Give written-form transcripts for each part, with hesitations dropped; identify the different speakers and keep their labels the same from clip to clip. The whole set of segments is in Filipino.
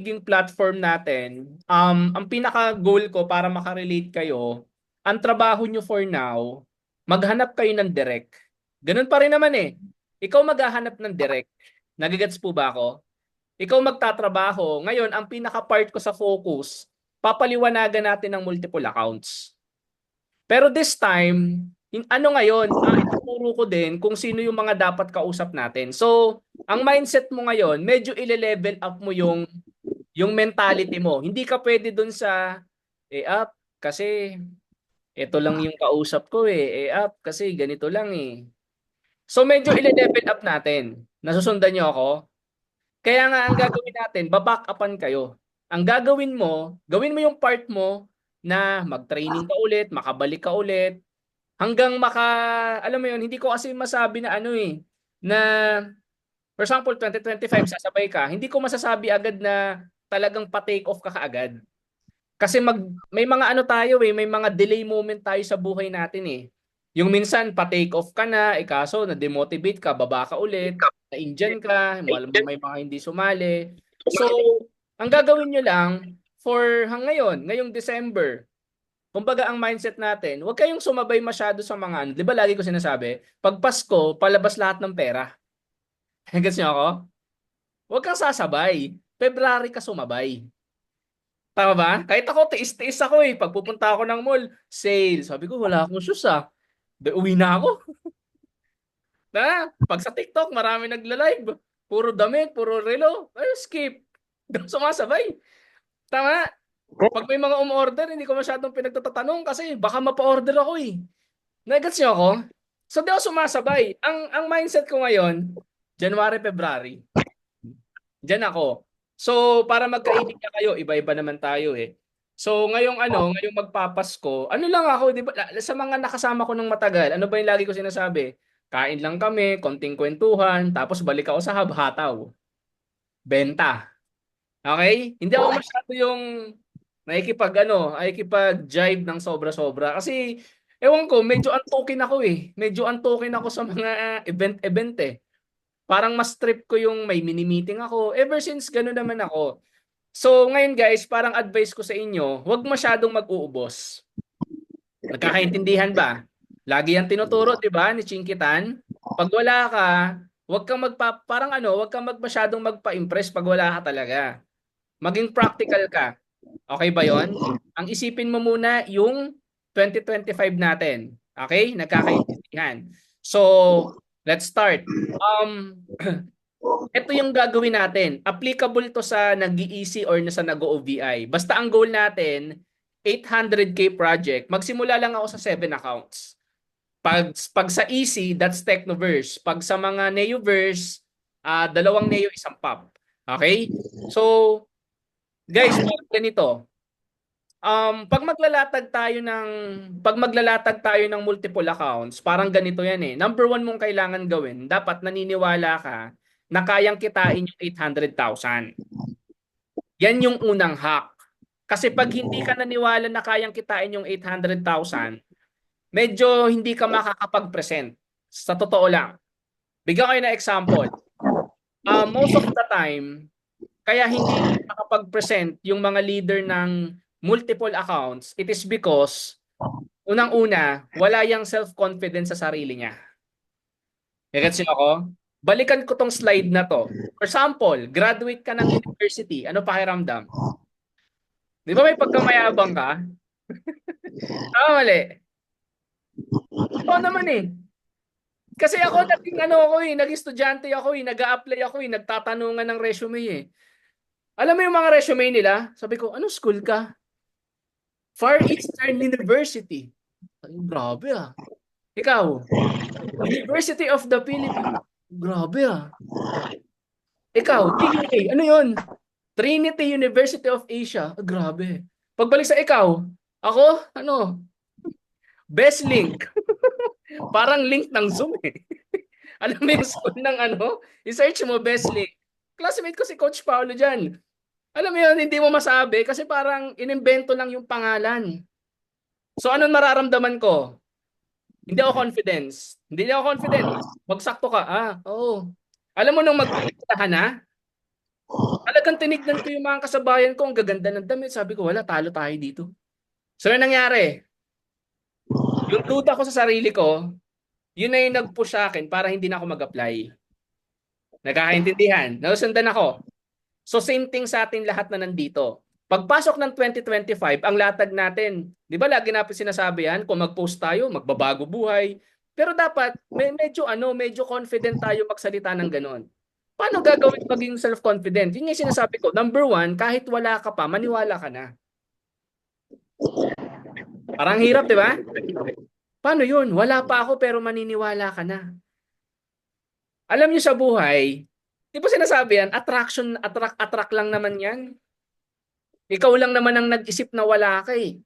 Speaker 1: magiging platform natin, ang pinaka-goal ko para makarelate kayo, ang trabaho nyo for now, maghanap kayo ng direct. Ganun pa rin naman eh. Ikaw maghahanap ng direct. Nagigets po ba ako? Ikaw magtatrabaho. Ngayon, ang pinaka-part ko sa focus, papaliwanagan natin ng multiple accounts. Pero this time, ano ngayon, ituturo ko din kung sino yung mga dapat kausap natin. So, ang mindset mo ngayon, medyo ile-level up mo yung mentality mo. Hindi ka pwede dun sa up kasi ito lang yung kausap ko up kasi ganito lang eh. So medyo ile-level up natin. Nasusundan niyo ako? Kaya nga ang gagawin natin, baback upan kayo. Ang gagawin mo, gawin mo yung part mo na mag-training ka ulit, makabalik ka ulit, hanggang alam mo yun, hindi ko kasi masabi na na for example, 2025, sasabay ka, hindi ko masasabi agad na talagang pa-take off ka kaagad. Kasi may mga ano tayo may mga delay moment tayo sa buhay natin eh. Yung minsan pa-take off ka na, kaso na-demotivate ka, baba ka ulit, na-injan ka, may mga hindi sumali. So, ang gagawin nyo lang ngayong December, kumbaga ang mindset natin, huwag kayong sumabay masyado sa mga ano. 'Di ba lagi ko sinasabi, pag Pasko, palabas lahat ng pera. Gets niyo ako? Huwag kang sasabay. February ka sumabay. Tama ba? Kahit ako, tiis-tiis ako eh. Pag pupunta ako ng mall, sale. Sabi ko, wala akong shoes ah. Uwi na ako. Pag sa TikTok, marami nagla-live. Puro damit, puro relo. Ay, skip. Sumasabay. Tama? Pag may mga umorder, hindi ko masyadong pinagtatanong kasi baka mapa-order ako eh. Nagets niyo ako? So, di ako sumasabay. Ang mindset ko ngayon, January, February. Diyan ako. So, para magkaibigan kayo, iba-iba naman tayo eh. So, ngayong magpapasko, ano lang ako, di ba, sa mga nakasama ko ng matagal, ano ba yung lagi ko sinasabi? Kain lang kami, konting kwentuhan, tapos balik ako sa hataw. Benta. Okay? Hindi ako masyado yung nakikipag-jive ng sobra-sobra. Kasi, ewan ko, medyo antukin ako eh. Medyo antukin ako sa mga event-event eh. Parang mas trip ko yung may mini-meeting ako. Ever since gano'n naman ako. So ngayon guys, parang advice ko sa inyo, huwag masyadong mag-uubos. Nagkakaintindihan ba? Lagi yan tinuturo, 'di ba, ni Chinkitan? Pag wala ka, huwag kang masyadong magpa-impress pag wala ka talaga. Maging practical ka. Okay ba 'yon? Ang isipin mo muna yung 2025 natin. Okay? Nagkakaintindihan. So, let's start. Ito yung gagawin natin. Applicable to sa nag-EC or sa nag-OVI. Basta ang goal natin, 800K project. Magsimula lang ako sa 7 accounts. Pag sa EC, that's Technoverse. Pag sa mga Neoverse, dalawang Neo, isang POP. Okay? So, guys, ganito. Pag maglalatag tayo ng multiple accounts, parang ganito yan eh. Number one mong kailangan gawin, dapat naniniwala ka na kayang kitain yung 800,000. Yan yung unang hack. Kasi pag hindi ka naniwala na kayang kitain yung 800,000, medyo hindi ka makakapag-present. Sa totoo lang. Bigyan ko kayo ng example. Most of the time, kaya hindi makakapag-present yung mga leader ng multiple accounts, it is because, unang-una, wala yung self-confidence sa sarili niya. Gets niyo ako? Balikan ko tong slide na to. For example, graduate ka ng university, ano pakiramdam? Di ba may pagkamayabang ka? Tama, mali. Oo naman eh. Kasi ako naging estudyante ako nag-a-apply ako nagtatanungan ng resume eh. Alam mo yung mga resume nila? Sabi ko, ano school ka? Far Eastern University. Ay, grabe ah. Ikaw, University of the Philippines. Grabe ah. Ikaw, TUA, ano yun? Trinity University of Asia. Ah, grabe. Pagbalik sa ikaw, ako, Best Link. Parang link ng Zoom eh. Alam mo yung school ng i-search mo Best Link. Classmate ko si Coach Paolo dyan. Alam mo yun, hindi mo masabi kasi parang inimbento lang yung pangalan. So anong mararamdaman ko? Hindi ako confidence. Hindi ako confident. Magsakto ka. Oo. Alam mo nung magpipita ka na, Talagang tinignan ko yung mga kasabayan ko, ang gaganda ng damit. Sabi ko, wala, talo tayo dito. So, yung nangyari, yung duda ko sa sarili ko, yun na yung nag-push sa akin para hindi na ako mag-apply. Nagkakaintindihan. Nasundan ako. So same thing sa atin lahat na nandito. Pagpasok ng 2025, ang latag natin, di ba lagi natin sinasabi yan, kung mag-post tayo, magbabago buhay. Pero dapat, medyo confident tayo magsalita ng ganon. Paano gagawin maging self-confident? Yun yung sinasabi ko. Number one, kahit wala ka pa, maniwala ka na. Parang hirap, di ba? Paano yun? Wala pa ako pero maniniwala ka na. Alam niyo sa buhay, di ba sinasabi yan, attract lang naman yan. Ikaw lang naman ang nag-isip na wala ka eh.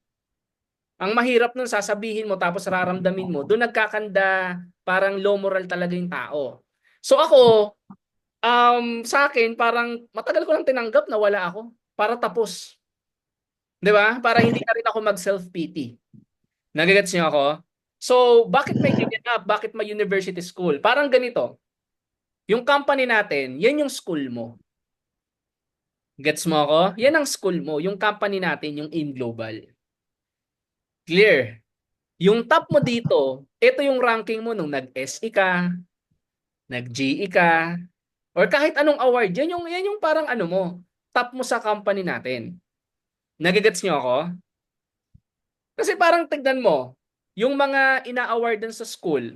Speaker 1: Ang mahirap nun, sasabihin mo tapos raramdamin mo, doon nagkakanda, parang low moral talaga yung tao. So ako, sa akin, parang matagal ko lang tinanggap na wala ako para tapos. Di ba? Para hindi na rin ako mag-self-pity. Nagigets niyo ako? So, bakit may union up? Bakit may university school? Parang ganito. Yung company natin, yan yung school mo. Gets mo ako? Yan ang school mo. Yung company natin, yung In Global. Clear? Yung top mo dito, ito yung ranking mo nung nag-SE ka, nag-GE ka, or kahit anong award. Yan yung parang ano mo, top mo sa company natin. Nagigets nyo ako? Kasi parang tignan mo, yung mga ina-awardan sa school,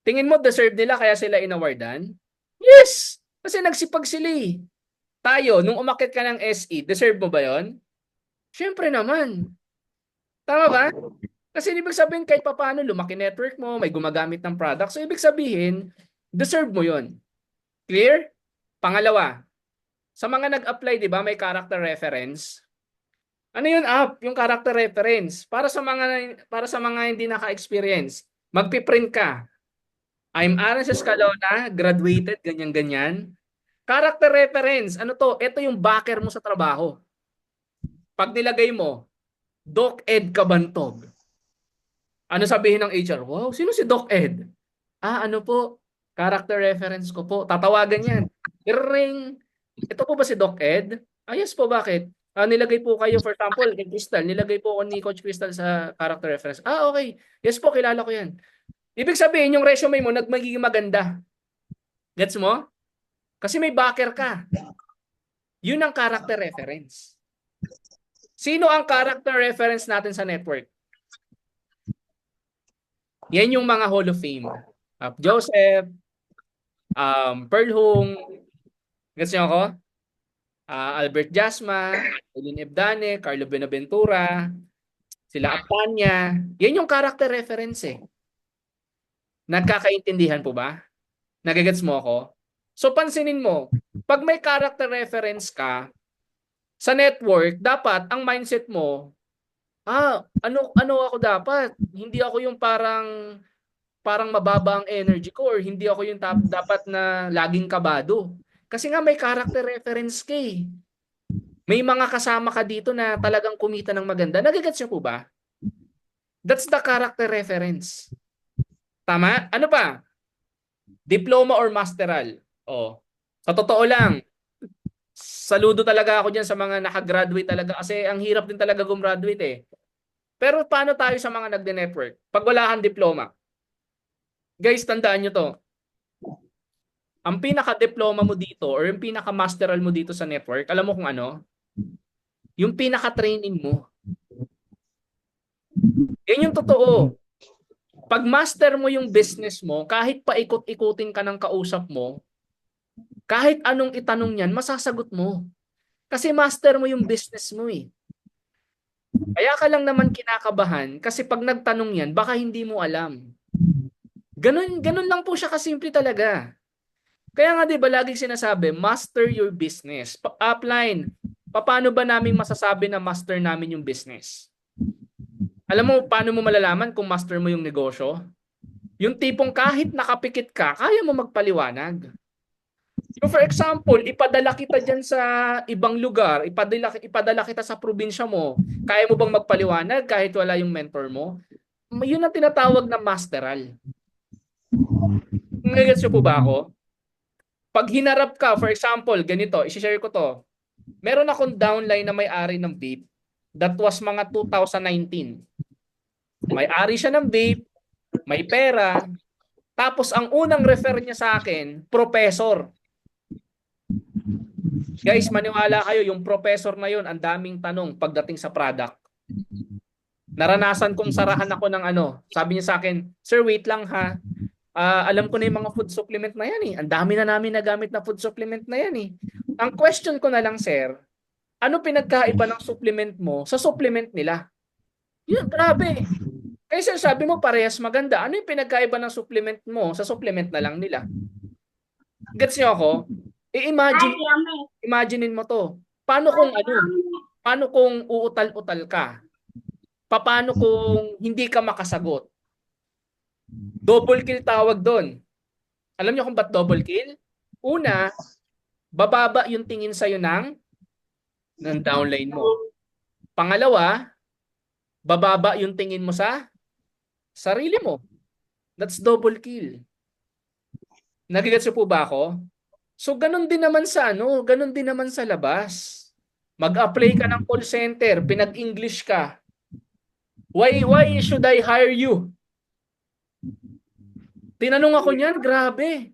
Speaker 1: tingin mo deserve nila kaya sila in-awardan? Yes! Kasi nagsipag sila eh. Tayo, nung umakit ka ng SE, deserve mo ba yon? Siyempre naman. Tama ba? Kasi ibig sabihin kahit papaano lumaki network mo, may gumagamit ng product. So ibig sabihin, deserve mo 'yon. Clear? Pangalawa, sa mga nag-apply, 'di ba, may character reference. Ano 'yun, app? Yung character reference. Para sa mga hindi naka-experience, magpi-print ka. I'm Aaron Escalona, graduated ganyan ganyan. Character reference. Ano 'to? Ito yung backer mo sa trabaho. Pag nilagay mo, Doc Ed Kabantog. Ano sabihin ng HR? Wow, sino si Doc Ed? Ano po? Character reference ko po. Tatawagan yan. Ring. Ito po ba si Doc Ed? Yes po, bakit? Nilagay po kayo, for example, kay Crystal. Nilagay po ako ni Coach Crystal sa character reference. Okay. Yes po, kilala ko yan. Ibig sabihin, yung resume mo, magiging maganda. Gets mo? Kasi may backer ka. Yun ang character reference. Sino ang character reference natin sa network? Yan yung mga Hall of Fame. Joseph, Pearl Hung, gets niyo ako? Albert Jasma, Eileen Ebdane, Carlo Benaventura, sila Aptanya. Yan yung character reference eh. Nagkakaintindihan po ba? Nagigets mo ako? So pansinin mo, pag may character reference ka sa network, dapat ang mindset mo, ano ako dapat? Hindi ako yung parang mababa ang energy ko, or hindi ako yung dapat na laging kabado. Kasi nga may character reference ka eh. May mga kasama ka dito na talagang kumita ng maganda. Nagigets niyo po ba? That's the character reference. Tama? Ano pa? Diploma or masteral? Sa totoo lang, saludo talaga ako dyan sa mga nakagraduate talaga kasi ang hirap din talaga gumraduate eh. Pero paano tayo sa mga nagde-network? Pag wala kang diploma, guys, tandaan nyo to. Ang pinaka-diploma mo dito or yung pinaka-masteral mo dito sa network, alam mo kung ano? Yung pinaka-training mo. Yan yung totoo. Pag master mo yung business mo, kahit paikot-ikutin ka ng kausap mo, kahit anong itanong yan, masasagot mo. Kasi master mo yung business mo eh. Kaya ka lang naman kinakabahan kasi pag nagtanong yan, baka hindi mo alam. Ganun lang po siya kasimple talaga. Kaya nga 'di ba laging sinasabi, master your business. Upline, paano ba namin masasabi na master namin yung business? Alam mo, paano mo malalaman kung master mo yung negosyo? Yung tipong kahit nakapikit ka, kaya mo magpaliwanag. So for example, ipadala kita dyan sa ibang lugar, ipadala kita sa probinsya mo, kaya mo bang magpaliwanag kahit wala yung mentor mo? Yun ang tinatawag na masteral. Nagigets niyo po ba ako? Pag hinarap ka, for example, ganito, i-share ko to. Meron akong downline na may-ari ng vape. That was mga 2019. May-ari siya ng vape, may pera, tapos ang unang refer niya sa akin, professor. Guys, maniwala kayo, yung professor na yun, ang daming tanong pagdating sa product. Naranasan kong sarahan ako ng ano. Sabi niya sa akin, "Sir, wait lang ha. Alam ko na yung mga food supplement na yan eh. Ang dami na namin nagamit na food supplement na yan eh. Ang question ko na lang, sir, ano pinagkaiba ng supplement mo sa supplement nila?" Yun, grabe. Kaya sir, sabi mo parehas maganda. Ano yung pinagkaiba ng supplement mo sa supplement na lang nila? Gets niyo ako? Imaginein mo to. Paano kung ano? Paano kung uutal-utal ka? Paano kung hindi ka makasagot? Double kill tawag doon. Alam niyo kung ba't double kill? Una, bababa yung tingin sa'yo ng downline mo. Pangalawa, bababa yung tingin mo sa sarili mo. That's double kill. Nagigets po ba ako? So ganun din naman sa ano, ganun din naman sa labas. Mag-apply ka ng call center, pinag-English ka. Why should I hire you? Tinanong ako niyan, grabe.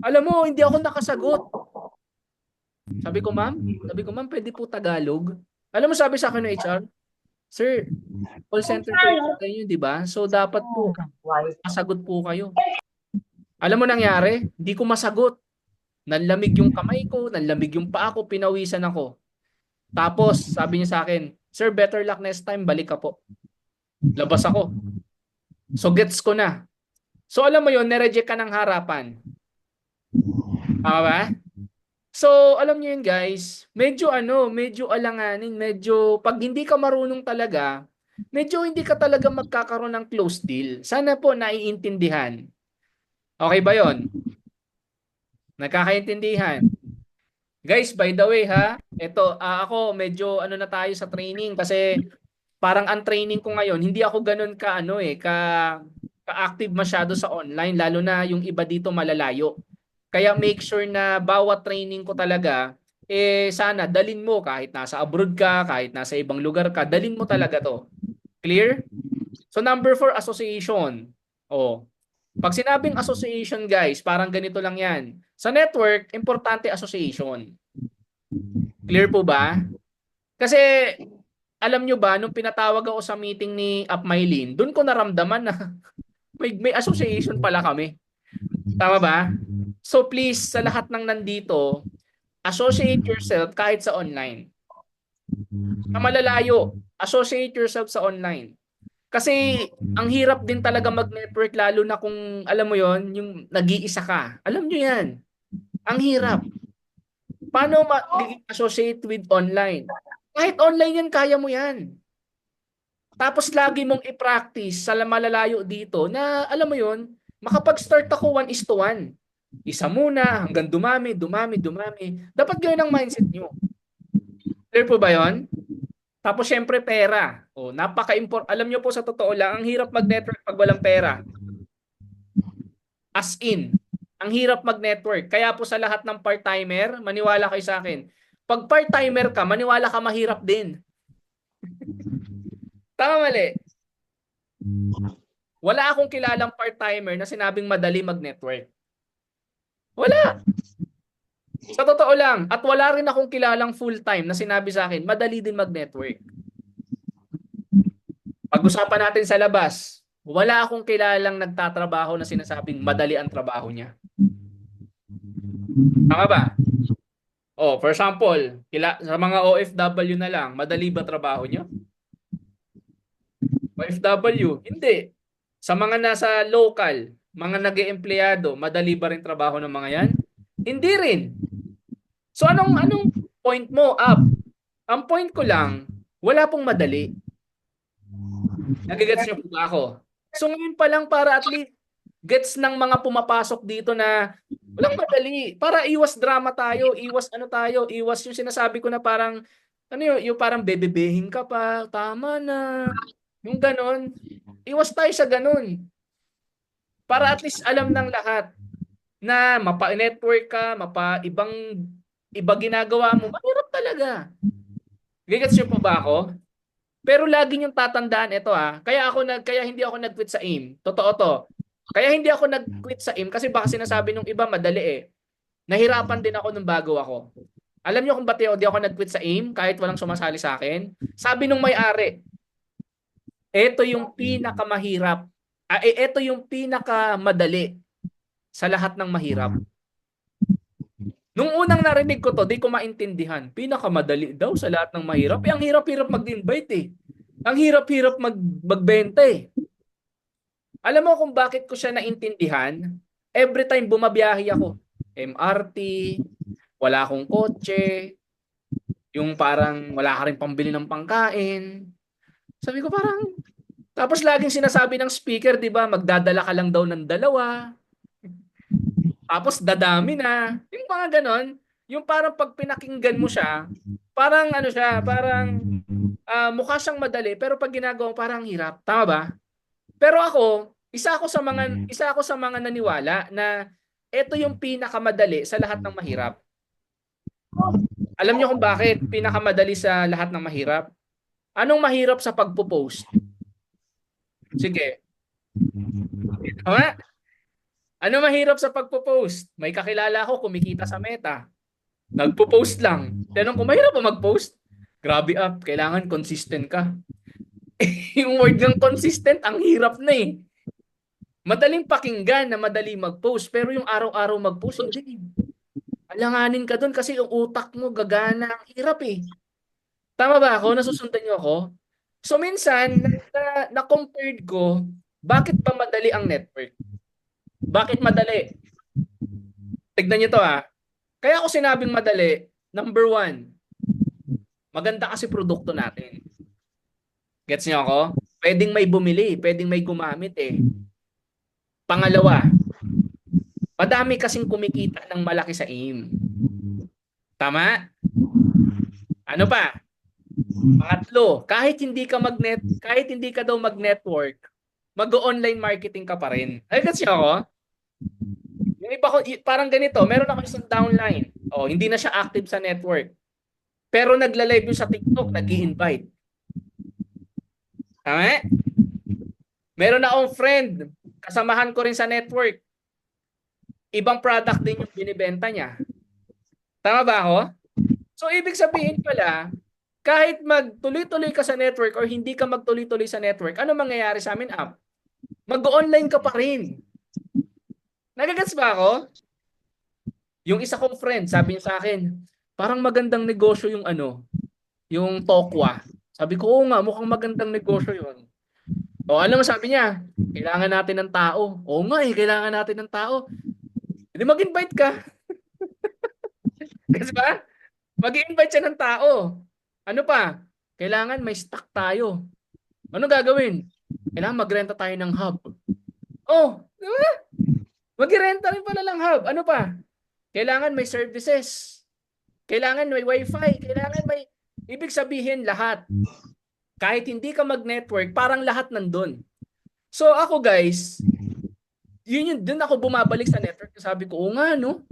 Speaker 1: Alam mo, hindi ako nakasagot. Sabi ko, ma'am, pwede po Tagalog. Alam mo, sabi sa akin ng HR, "Sir, call center po kayo, di ba? So, dapat po, masagot po kayo." Alam mo nangyari? Hindi ko masagot. Nanlamig yung kamay ko, nanlamig yung paa ko, pinawisan ako. Tapos, sabi niya sa akin, "Sir, better luck next time, balik ka po." Labas ako. So, gets ko na. So, alam mo yun, nereject ka ng harapan. Tama ba? So, alam niyo yun guys, medyo alanganin, medyo pag hindi ka marunong talaga, medyo hindi ka talaga magkakaroon ng close deal. Sana po naiintindihan. Okay ba yon? Nagkakaintindihan? Guys, by the way ha, ito, ako medyo ano na tayo sa training kasi parang ang training ko ngayon, hindi ako ganun ka ka-active masyado sa online, lalo na yung iba dito malalayo. Kaya make sure na bawat training ko talaga, sana dalin mo kahit nasa abroad ka, kahit nasa ibang lugar ka, dalin mo talaga to. Clear? So number 4, association. Oh. Pag sinabing association guys, parang ganito lang yan. Sa network, importante association. Clear po ba? Kasi alam nyo ba, nung pinatawag ako sa meeting ni Upmylin, doon ko naramdaman na may association pala kami. Tama ba? So please, sa lahat ng nandito, associate yourself kahit sa online. Sa malalayo, associate yourself sa online. Kasi ang hirap din talaga mag-network lalo na kung alam mo yon yung nag-iisa ka. Alam nyo yan. Ang hirap. Paano mag-associate with online? Kahit online yan, kaya mo yan. Tapos lagi mong i-practice sa malalayo dito na alam mo yon makapag-start ako 1:1. Isa muna hanggang dumami. Dapat gawin ang mindset nyo. Clear po ba yon? Tapos syempre pera. Alam nyo po sa totoo lang, ang hirap mag-network pag walang pera. As in, ang hirap mag-network. Kaya po sa lahat ng part-timer, maniwala kayo sa akin. Pag part-timer ka, maniwala ka mahirap din. Tama mali. Wala akong kilalang part-timer na sinabing madali mag-network. Wala. Sa totoo lang. At wala rin akong kilalang full-time na sinabi sa akin, madali din mag-network. Pag-usapan natin sa labas, wala akong kilalang nagtatrabaho na sinasabing madali ang trabaho niya. Tama ba? For example, sa mga OFW na lang, madali ba trabaho niyo? OFW, hindi. Sa mga nasa local, mga nag-eempleyado, madali ba rin trabaho ng mga yan? Hindi rin. So anong point mo, Up? Ang point ko lang, wala pong madali. Nagigets niyo po ba ako? So ngayon pa lang para at least gets ng mga pumapasok dito na walang madali. Para iwas drama tayo, iwas yung sinasabi ko na parang, yung parang bebebehin ka pa, tama na. Yung ganon. Iwas tayo sa ganon. Para at least alam ng lahat. na mapa-network ka, iba ginagawa mo, mahirap talaga. Gigets niyo po ba ako? Pero lagi niyong tatandaan ito kaya hindi ako nag-quit sa AIM. Totoo to. Kaya hindi ako nag-quit sa AIM kasi baka sinasabi nung iba madali eh. Nahirapan din ako nung bago ako. Alam niyo kung ba't di ako nag-quit sa AIM kahit walang sumasali sa akin? Sabi nung may-ari, ito yung pinakamahirap. Ito yung pinakamadali sa lahat ng mahirap. Nung unang narinig ko to, di ko maintindihan. Pinakamadali daw sa lahat ng mahirap. Ang hirap-hirap mag-invite eh. Ang hirap-hirap magbenta eh. Alam mo kung bakit ko siya naintindihan? Every time bumabiyahe ako, MRT, wala akong kotse, yung parang wala ka rin pambili ng pangkain. Sabi ko parang, tapos laging sinasabi ng speaker, di ba, magdadala ka lang daw ng dalawa. Tapos dadami na. Yung mga ganon, yung parang pag pinakinggan mo siya, parang ano siya, parang mukha siyang madali, pero pag ginagawa mo parang hirap. Tama ba? Pero ako, isa ako sa mga naniwala na ito yung pinakamadali sa lahat ng mahirap. Alam niyo kung bakit pinakamadali sa lahat ng mahirap? Anong mahirap sa pagpo-post? Sige. Tama? Ano mahirap sa pagpo-post? May kakilala ako kumikita sa Meta. Nagpo-post lang. Tanong ko, mahirap ba mag-post? Grabe kailangan consistent ka. Yung word ng consistent, ang hirap na eh. Madaling pakinggan na madali mag-post, pero yung araw-araw mag-post, hindi. Alanganin ka doon kasi yung utak mo gagana. Ang hirap eh. Tama ba ako? Nasusundan niyo ako? So minsan, na-compared ko, bakit ba madali ang network? Bakit madali? Tignan niyo to Kaya ako sinabing madali, number one, maganda kasi produkto natin. Gets niyo ako? Pwedeng may bumili, pwedeng may gumamit eh. Pangalawa, madami kasing kumikita ng malaki sa AIM. Tama? Ano pa? Pangatlo, kahit hindi ka daw mag-network, mag-online marketing ka pa rin. Ay, gets niyo ako? Yung iba ko, parang ganito, meron ako isang downline. Hindi na siya active sa network. Pero nagla-live yung sa TikTok, nag-i-invite. Tama? Meron na akong friend, kasamahan ko rin sa network. Ibang product din yung binibenta niya. Tama ba ako? So, ibig sabihin pala, kahit magtuloy-tuloy ka sa network or hindi ka magtuloy-tuloy sa network, ano mangyayari sa amin, mag-online ka pa rin. Nagagets ba ako? Yung isa kong friend, sabi niya sa akin, parang magandang negosyo yung Tokwa. Sabi ko, oo nga, mukhang magandang negosyo yun. Alam mo, sabi niya, kailangan natin ng tao. Oo nga kailangan natin ng tao. Hindi mag-invite ka. Kasi ba? Mag-invite siya ng tao. Ano pa? Kailangan may stock tayo. Ano gagawin? Kailangan magrenta tayo ng hub. Di ba? Magrenta rin pala ng hub. Ano pa? Kailangan may services. Kailangan may wifi. Kailangan may... Ibig sabihin lahat. Kahit hindi ka mag-network, parang lahat nandun. So ako guys, dun ako bumabalik sa network. Sabi ko, oo nga no?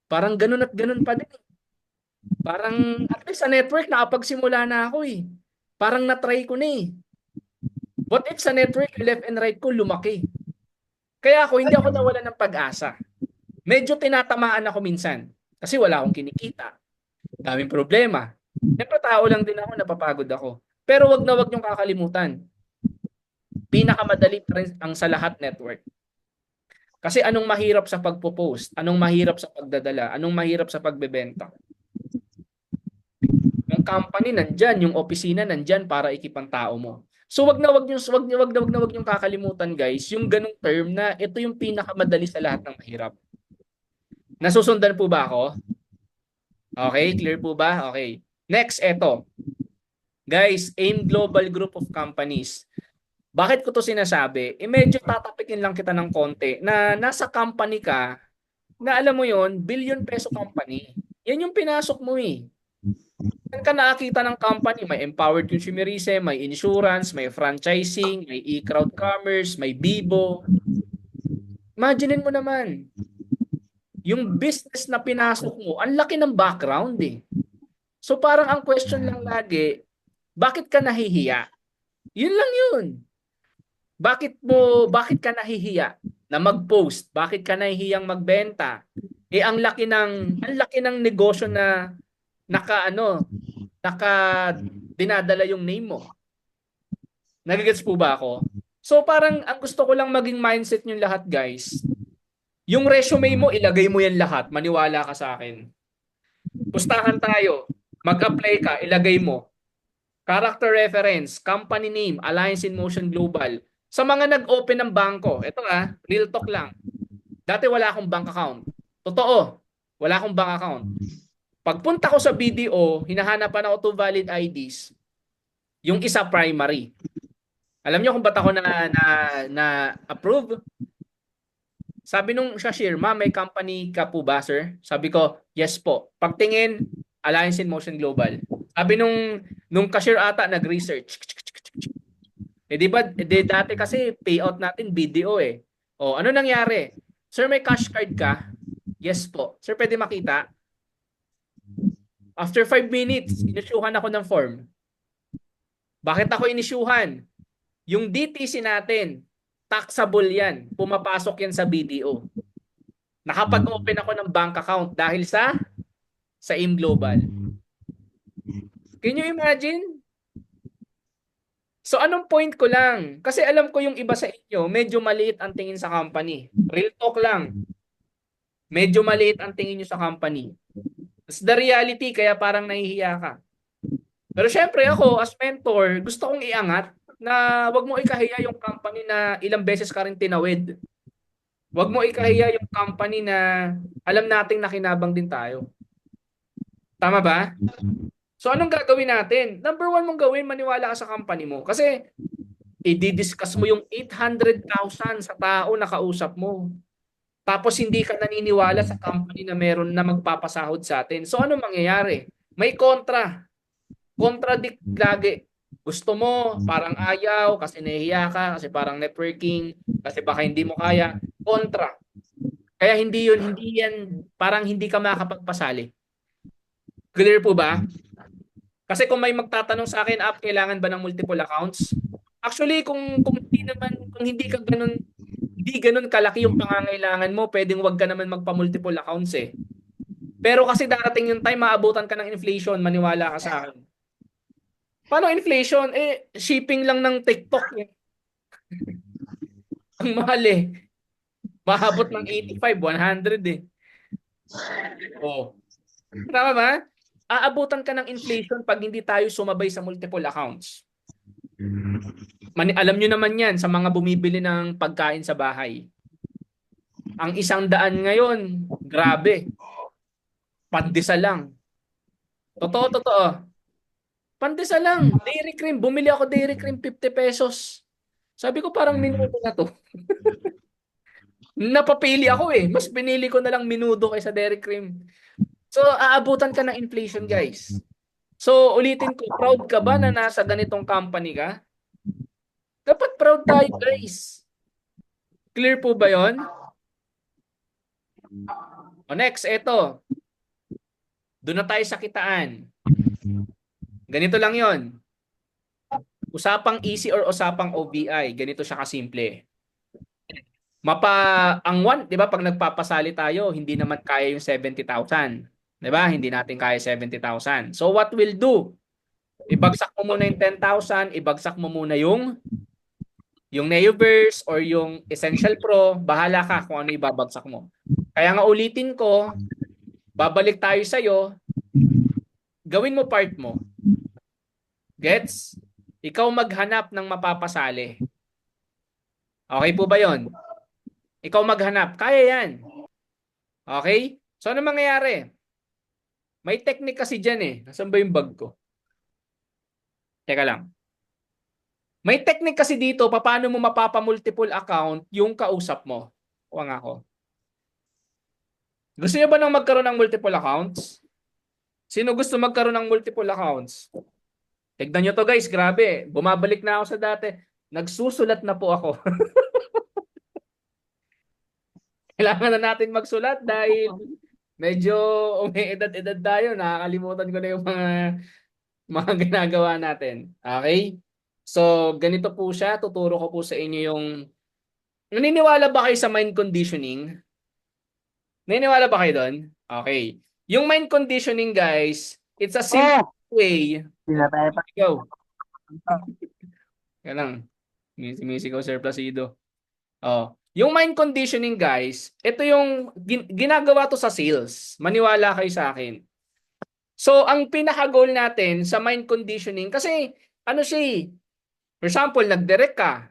Speaker 1: Parang ganun at ganun pa din. Parang at least sa network nakapagsimula na ako eh. Parang na-try ko na eh. What if sa network left and right ko lumaki? Kaya ako hindi ako nawalan ng pag-asa. Medyo tinatamaan ako minsan kasi wala akong kinikita. Daming problema. Siyempre tao lang din ako, napapagod ako. Pero wag na wag niyong kakalimutan. Pinakamadali pa rin ang sa lahat network. Kasi anong mahirap sa pagpo-post? Anong mahirap sa pagdadala? Anong mahirap sa pagbebenta? Yung company nandyan, yung opisina nandyan para ikipang tao mo. So wag na wag niyong kakalimutan guys, yung ganung term na ito yung pinakamadali sa lahat ng mahirap. Nasusundan po ba ako? Okay, clear po ba? Okay. Next, eto. Guys, AIM Global Group of Companies. Bakit ko to sinasabi? Medyo tatapikin lang kita ng konti na nasa company ka na alam mo yon, billion peso company. Yan yung pinasok mo eh. Saan ka nakakita ng company? May empowered consumerism, may insurance, may franchising, may e-crowd commerce, may Bibo. Imaginein mo naman. yung business na pinasok mo, ang laki ng background eh. So parang ang question lang lagi, bakit ka nahihiya? Yun lang yun. Bakit ka nahihiya na mag-post? Bakit ka nahihiyang magbenta? Eh ang laki ng negosyo na naka dinadala yung name mo. Nagigets po ba ako? So parang ang gusto ko lang maging mindset niyo lahat, guys. Yung resume mo, ilagay mo yan lahat. Maniwala ka sa akin. Pustahan tayo. Mag-apply ka, ilagay mo. Character reference, company name, Alliance in Motion Global. Sa mga nag-open ng bangko, ito real talk lang. Dati wala akong bank account. Totoo, wala akong bank account. Pagpunta ko sa BDO, hinahanapan ako 2 valid IDs. Yung isa primary. Alam niyo kung ba't ako na approve? Sabi nung cashier, "Ma'am, may company ka po ba, sir?" Sabi ko, "Yes po." Pagtingin, Alliance in Motion Global. Sabi nung cashier ata nag-research. Eh di ba, dati kasi payout natin BDO eh. O, ano nangyari? "Sir, may cash card ka?" "Yes po." "Sir, pwede makita?" After 5 minutes, inisyuhan ako ng form. Bakit ako inisyuhan? Yung DTC natin, taxable yan. Pumapasok yan sa BDO. Nakapag-open ako ng bank account dahil sa AIM Global. Can you imagine? So anong point ko lang? Kasi alam ko yung iba sa inyo, medyo maliit ang tingin sa company. Real talk lang. Medyo maliit ang tingin nyo sa company. It's the reality, kaya parang nahihiya ka. Pero syempre ako, as mentor, gusto kong iangat na wag mo ikahiya yung company na ilang beses ka rin tinawid. Wag mo ikahiya yung company na alam nating nakinabang din tayo. Tama ba? So anong gagawin natin? Number one mong gawin, maniwala ka sa company mo. Kasi i-discuss mo yung 800,000 sa tao na kausap mo. Tapos hindi ka naniniwala sa company na meron na magpapasahod sa atin. So ano mangyayari? May kontra. Contradict lagi. Gusto mo, parang ayaw, kasi nahihiya ka, kasi parang networking, kasi baka hindi mo kaya. Kontra. Kaya hindi yan, parang hindi ka makakapagpasali. Clear po ba? Kasi kung may magtatanong sa akin, kailangan ba ng multiple accounts? Actually, kung hindi ka ganun, hindi ganun kalaki yung pangangailangan mo, pwedeng wag ka naman magpa-multiple accounts eh. Pero kasi darating yung time, maabutan ka ng inflation, maniwala ka sa akin. Paano inflation? Eh, shipping lang ng TikTok eh. Ang mahal eh. Mahabot ng 85, 100 eh. Oh. Tama ba? Aabutan ka ng inflation pag hindi tayo sumabay sa multiple accounts. Alam nyo naman yan sa mga bumibili ng pagkain sa bahay. Ang 100 ngayon, grabe. Pandesal lang. Totoo, totoo. Pandesal lang. Dairy cream. Bumili ako dairy cream, 50 pesos. Sabi ko parang minuto na to. Napapili ako eh. Mas pinili ko na lang minuto kaysa dairy cream. So, aabutan ka ng inflation, guys. So, ulitin ko, proud ka ba na nasa ganitong company ka? Dapat proud tayo, guys. Clear po ba yon? O next, eto. Doon na tayo sa kitaan. Ganito lang yon. Usapang easy or usapang OBI. Ganito siya kasimple. Di ba, pag nagpapasali tayo, hindi naman kaya yung 70,000. Di ba? Hindi natin kaya 70,000. So what we'll do? Ibagsak mo muna yung 10,000, ibagsak mo muna yung Neoverse or yung Essential Pro, bahala ka kung ano ibabagsak mo. Kaya nga ulitin ko, babalik tayo sa'yo, gawin mo part mo. Gets? Ikaw maghanap ng mapapasali. Okay po ba yon? Ikaw maghanap. Kaya yan. Okay? So ano mangyayari? May technique kasi dyan eh. Nasaan ba yung bag ko? Teka lang. May technique kasi dito, paano mo mapapamultiple account yung kausap mo. Kuha nga ako. Gusto niyo ba nang magkaroon ng multiple accounts? Sino gusto magkaroon ng multiple accounts? Tignan nyo to guys, grabe. Bumabalik na ako sa dati. Nagsusulat na po ako. Kailangan na natin magsulat dahil medyo umiedad-edad tayo. Nakakalimutan ko na yung mga ginagawa natin. Okay? So, ganito po siya. Tuturo ko po sa inyo yung... Naniniwala ba kayo sa mind conditioning? Naniniwala ba kayo doon? Okay. Yung mind conditioning, guys, it's a simple
Speaker 2: Oh,
Speaker 1: way. Oh,
Speaker 2: pinapepa.
Speaker 1: go. Kaya lang. Misi ko, Sir Placido. Oh. Yung mind conditioning, guys, ito yung ginagawa to sa sales. Maniwala kayo sa akin. So, ang pinaka-goal natin sa mind conditioning, kasi ano siya eh, for example, nag-direct ka,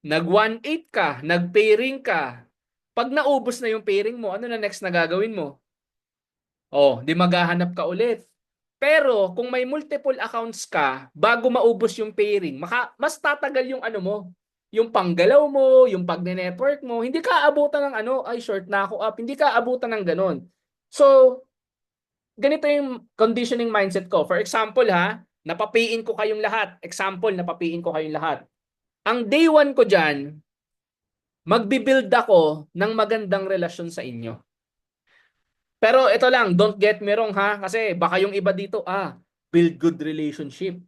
Speaker 1: nag-1-8 ka, nag-pairing ka. Pag naubos na yung pairing mo, ano na next na gagawin mo? Oh, di maghahanap ka ulit. Pero kung may multiple accounts ka, bago maubos yung pairing, mas tatagal yung ano mo, yung panggalaw mo, yung pagne-network mo, hindi ka abutan ng ano, ay short na ako up, hindi ka abutan ng ganun. So, ganito yung conditioning mindset ko. For example ha, napapiin ko kayong lahat. Example, napapiin ko kayong lahat. Ang day one ko dyan, magbibuild ako ng magandang relasyon sa inyo. Pero ito lang, don't get me wrong ha, kasi baka yung iba dito, build good relationship.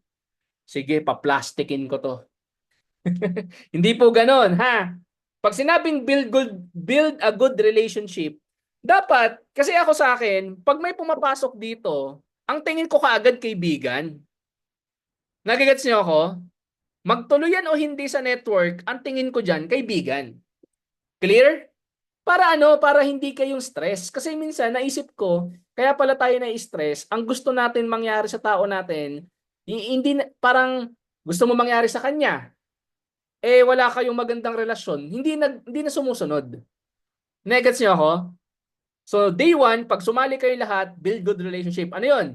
Speaker 1: Sige, pa-plastikin ko to. Hindi po ganon ha. Pag sinabing build a good relationship, dapat, kasi ako sa akin, pag may pumapasok dito, ang tingin ko kaagad kaibigan. Nagigets niyo ako? Magtuluyan o hindi sa network, ang tingin ko dyan, kaibigan. Clear? Para ano? Para hindi kayong stress. Kasi minsan, naisip ko, kaya pala tayo na-stress, ang gusto natin mangyari sa tao natin, hindi parang gusto mo mangyari sa kanya, wala kayong magandang relasyon, hindi na sumusunod. Negets niyo ako? So, day one, pag sumali kayo lahat, build good relationship. Ano yun?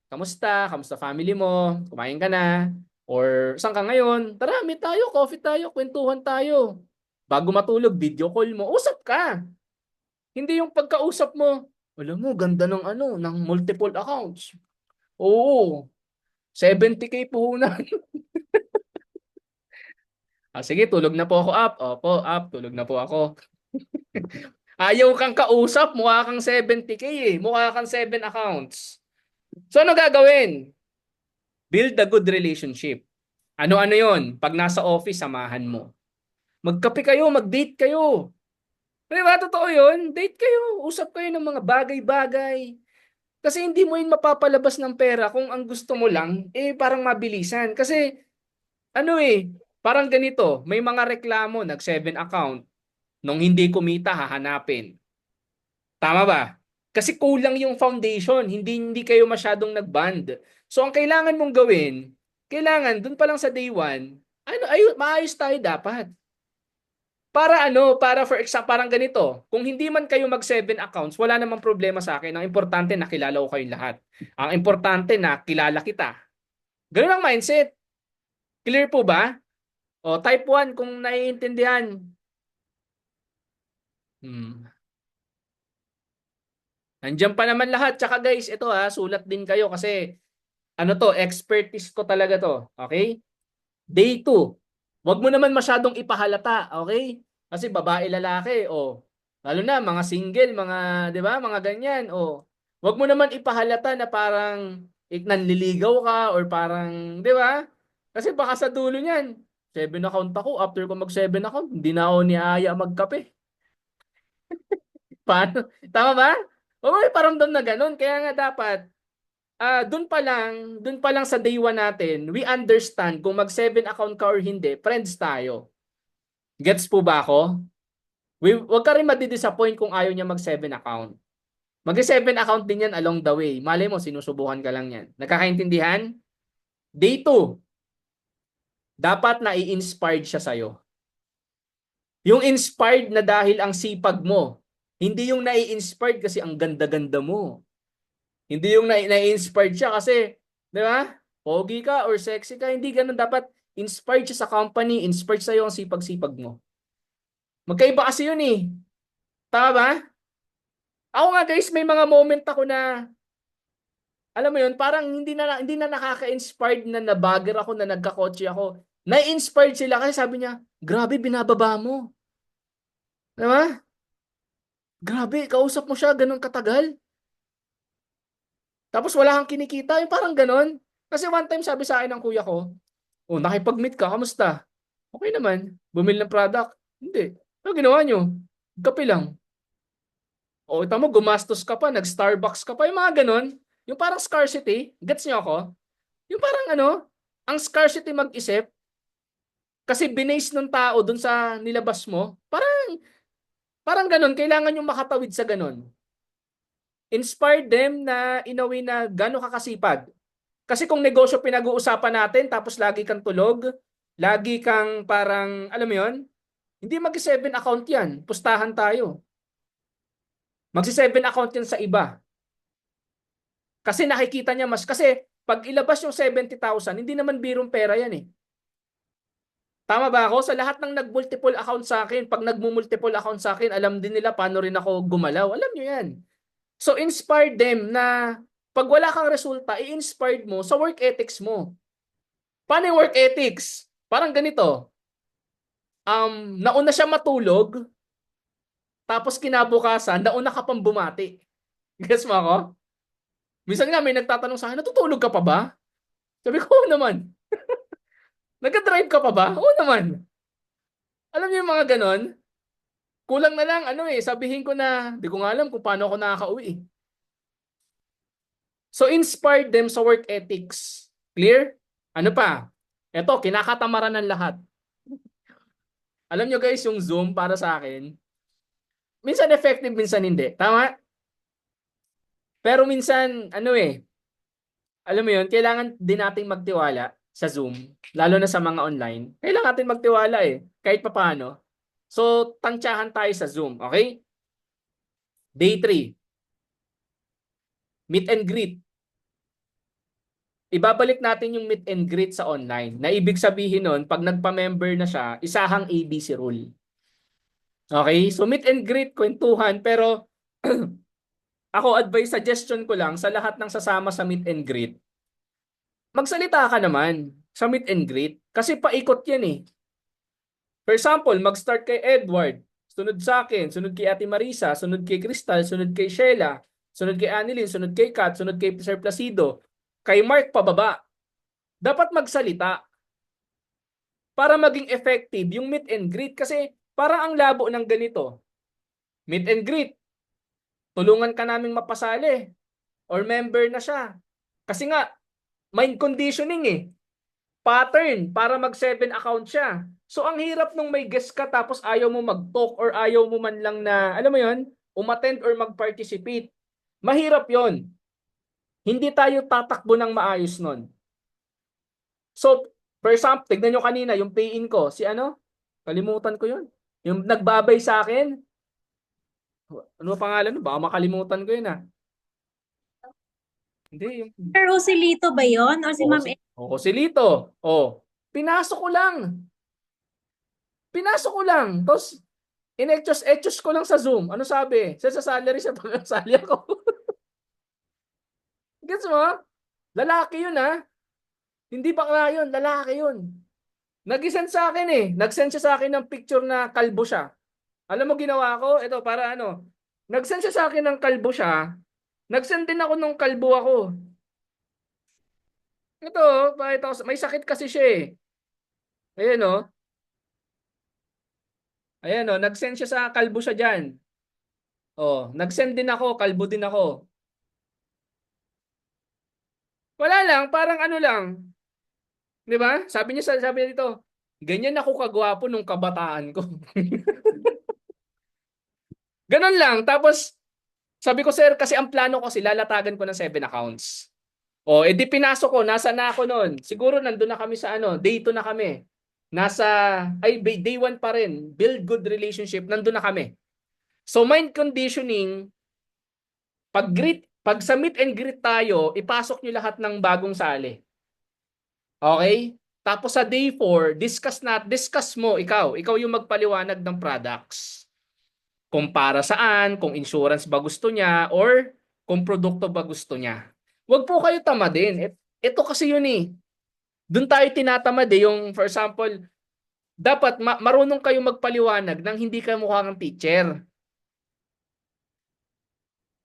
Speaker 1: Kamusta? Kamusta family mo? Kumain ka na? Or saan ka ngayon? Tara, meet tayo, coffee tayo, kwentuhan tayo. Bago matulog, video call mo. Usap ka. Hindi yung pagkausap mo, alam mo, ganda ng ano, ng multiple accounts. Oo, 70K puhunan. Sige, tulog na po ako up. Opo, up, tulog na po ako. Ayaw kang kausap, mukha kang 70K eh. Mukha kang 7 accounts. So ano gagawin? Build a good relationship. Ano-ano yon? Pag nasa office, samahan mo. Magkape kayo, mag-date kayo. Di ba? Totoo yun. Date kayo. Usap kayo ng mga bagay-bagay. Kasi hindi mo yun mapapalabas ng pera kung ang gusto mo lang, parang mabilisan. Kasi, ano parang ganito, may mga reklamo, nag 7 account, nung hindi kumita, hahanapin. Tama ba? Kasi kulang yung foundation, hindi kayo masyadong nag-bond. So, ang kailangan mong gawin, kailangan, dun pa lang sa day one, maayos tayo dapat. Para ano, para for example, parang ganito. Kung hindi man kayo mag 7 accounts, wala namang problema sa akin. Ang importante, nakilala ko kayong lahat. Ang importante, na kilala kita. Ganun ang mindset. Clear po ba? O, type 1 kung naiintindihan. Hmm. Nandiyan pa naman lahat. Tsaka guys, ito sulat din kayo kasi ano to, expertise ko talaga to. Okay? Day 2. Huwag mo naman masyadong ipahalata, okay? Kasi babae, lalaki, lalo na mga single, mga, 'di ba? Mga ganyan, Huwag mo naman ipahalata na parang nanliligaw ka or parang, 'di ba? Kasi baka sa dulo niyan, 7 account ako, after ko mag 7 account, hindi na ako ni Aya magkape. Paano? Tama ba? Oo, may paramdam na ganun. Kaya nga dapat doon pa lang sa day 1 natin, we understand kung mag 7 account ka or hindi, friends tayo. Gets po ba ako? Wag ka rin madidisappoint kung ayaw niya mag 7 account. Mag 7 account din yan along the way. Malay mo, sinusubukan ka lang yan. Nagkakaintindihan? Day 2, dapat na-i-inspired siya sa'yo. Yung inspired na dahil ang sipag mo. Hindi yung nai-inspired kasi ang ganda-ganda mo. Hindi yung nai-inspired siya kasi, di ba? Pogi ka or sexy ka. Hindi ganun. Dapat inspired siya sa company, inspired sa'yo ang sipag-sipag mo. Magkaiba kasi yun eh. Tama ba? Ako nga guys, may mga moment ako na, alam mo yun, parang hindi na nakaka-inspired na nabagger ako, na nagkakotse ako. Na-inspired sila kasi sabi niya, grabe, binababa mo. Di ba? Grabe, kausap mo siya ganun katagal. Tapos wala kang kinikita, yung parang ganun. Kasi one time sabi sa akin ng kuya ko, oh, nakipag-meet ka, kamusta? Okay naman. Bumili ng product? Hindi. Ano ginawa nyo? Kape lang. O, ito mo, gumastos ka pa, nag-Starbucks ka pa, yung mga ganun. Yung parang scarcity, gets nyo ako? Yung parang ano, ang scarcity mag-isip, kasi binase ng tao dun sa nilabas mo, parang ganun, kailangan yung makatawid sa ganun. Inspire them na in a way na gano'n ka kasipag. Kasi kung negosyo pinag-uusapan natin, tapos lagi kang tulog, lagi kang parang, alam mo yon, hindi mag-7 account yan. Pustahan tayo. Magsi-7 account yan sa iba. Kasi nakikita niya mas, kasi pag ilabas yung 70,000, hindi naman birong pera yan eh. Tama ba ako? Sa lahat ng nag-multiple account sa akin, pag nag-multiple account sa akin, alam din nila paano rin ako gumalaw. Alam nyo yan. So inspire them na pag wala kang resulta, i-inspired mo sa work ethics mo. Paano yung work ethics? Parang ganito. Nauna siya matulog, tapos kinabukasan, nauna ka pang bumati. Guess mo ako? Minsan nga may nagtatanong sa akin, natutulog ka pa ba? Sabi ko, oo naman. Nagka-drive ka pa ba? Oo naman. Alam niyo yung mga ganon? Kulang na lang, ano sabihin ko na, di ko nga alam kung paano ako nakaka-uwi eh. So, inspire them sa work ethics. Clear? Ano pa? Ito, kinakatamaran ng lahat. Alam nyo guys, yung Zoom para sa akin, minsan effective, minsan hindi. Tama? Pero minsan, alam mo yun, kailangan din nating magtiwala sa Zoom, lalo na sa mga online. Kailangan natin magtiwala kahit papaano. So, tantsahan tayo sa Zoom, okay? Day 3, meet and greet. Ibabalik natin yung meet and greet sa online. Na ibig sabihin nun, pag nagpa-member na siya, isahang ABC rule. Okay? So, meet and greet, kwentuhan, pero ako, suggestion ko lang sa lahat ng sasama sa meet and greet, magsalita ka naman sa meet and greet kasi paikot yan eh. For example, mag-start kay Edward, sunod sa akin, sunod kay Ate Marisa, sunod kay Crystal, sunod kay Sheila, sunod kay Annalyn, sunod kay Kat, sunod kay Sir Placido, kay Mark pababa. Dapat magsalita para maging effective yung meet and greet kasi para ang labo ng ganito. Meet and greet, tulungan ka naming mapasali or member na siya. Kasi nga, mind conditioning pattern para mag-7 account siya. So ang hirap nung may guest ka tapos ayaw mo mag-talk or ayaw mo man lang na, alam mo yon, umattend or mag-participate. Mahirap yon. Hindi tayo tatakbo ng maayos nun. So, for example, tignan nyo kanina, yung pay-in ko, si ano? Kalimutan ko yun. Yung nagbabay sa akin. Ano pangalan? Baka makalimutan ko yun Hindi, yung...
Speaker 2: Sir Joselito ba yon or si Ma'am
Speaker 1: Joselito. Pinasok ko lang. Pinasok ko lang. Tapos, in-etchos ko lang sa Zoom. Ano sabi? Sa salary siya pag-sali ako. Gets mo? Lalaki yun Hindi bakla yun. Lalaki yun. Nag-send sa akin Nag-send siya sa akin ng picture na kalbo siya. Alam mo ginawa ko? Ito para ano. Nag-send siya sa akin ng kalbo siya. Nag-send din ako nung kalbo ako. Ito, may sakit kasi siya Ayan Ayan nag-send siya sa kalbo siya dyan. Nag-send din ako, kalbo din ako. Wala lang, parang ano lang. 'Di ba? Sabi niya dito, ganyan ako kagwapo nung kabataan ko. Ganon lang. Tapos sabi ko, sir, kasi ang plano ko lalatagan ko ng 7 accounts. Edi pinasok ko, nasa na ako noon. Siguro nandun na kami sa day 2 na kami. Day 1 pa rin. Build good relationship, nandun na kami. So mind conditioning, pag sa meet and greet tayo, ipasok nyo lahat ng bagong sali. Okay? Tapos sa day 4, discuss mo ikaw yung magpaliwanag ng products. Kung para saan, kung insurance ba gusto niya, or kung produkto ba gusto niya. Huwag po kayo tamadin. Ito kasi yun Doon tayo tinatamad yung for example, dapat marunong kayo magpaliwanag nang hindi kayo mukhang teacher.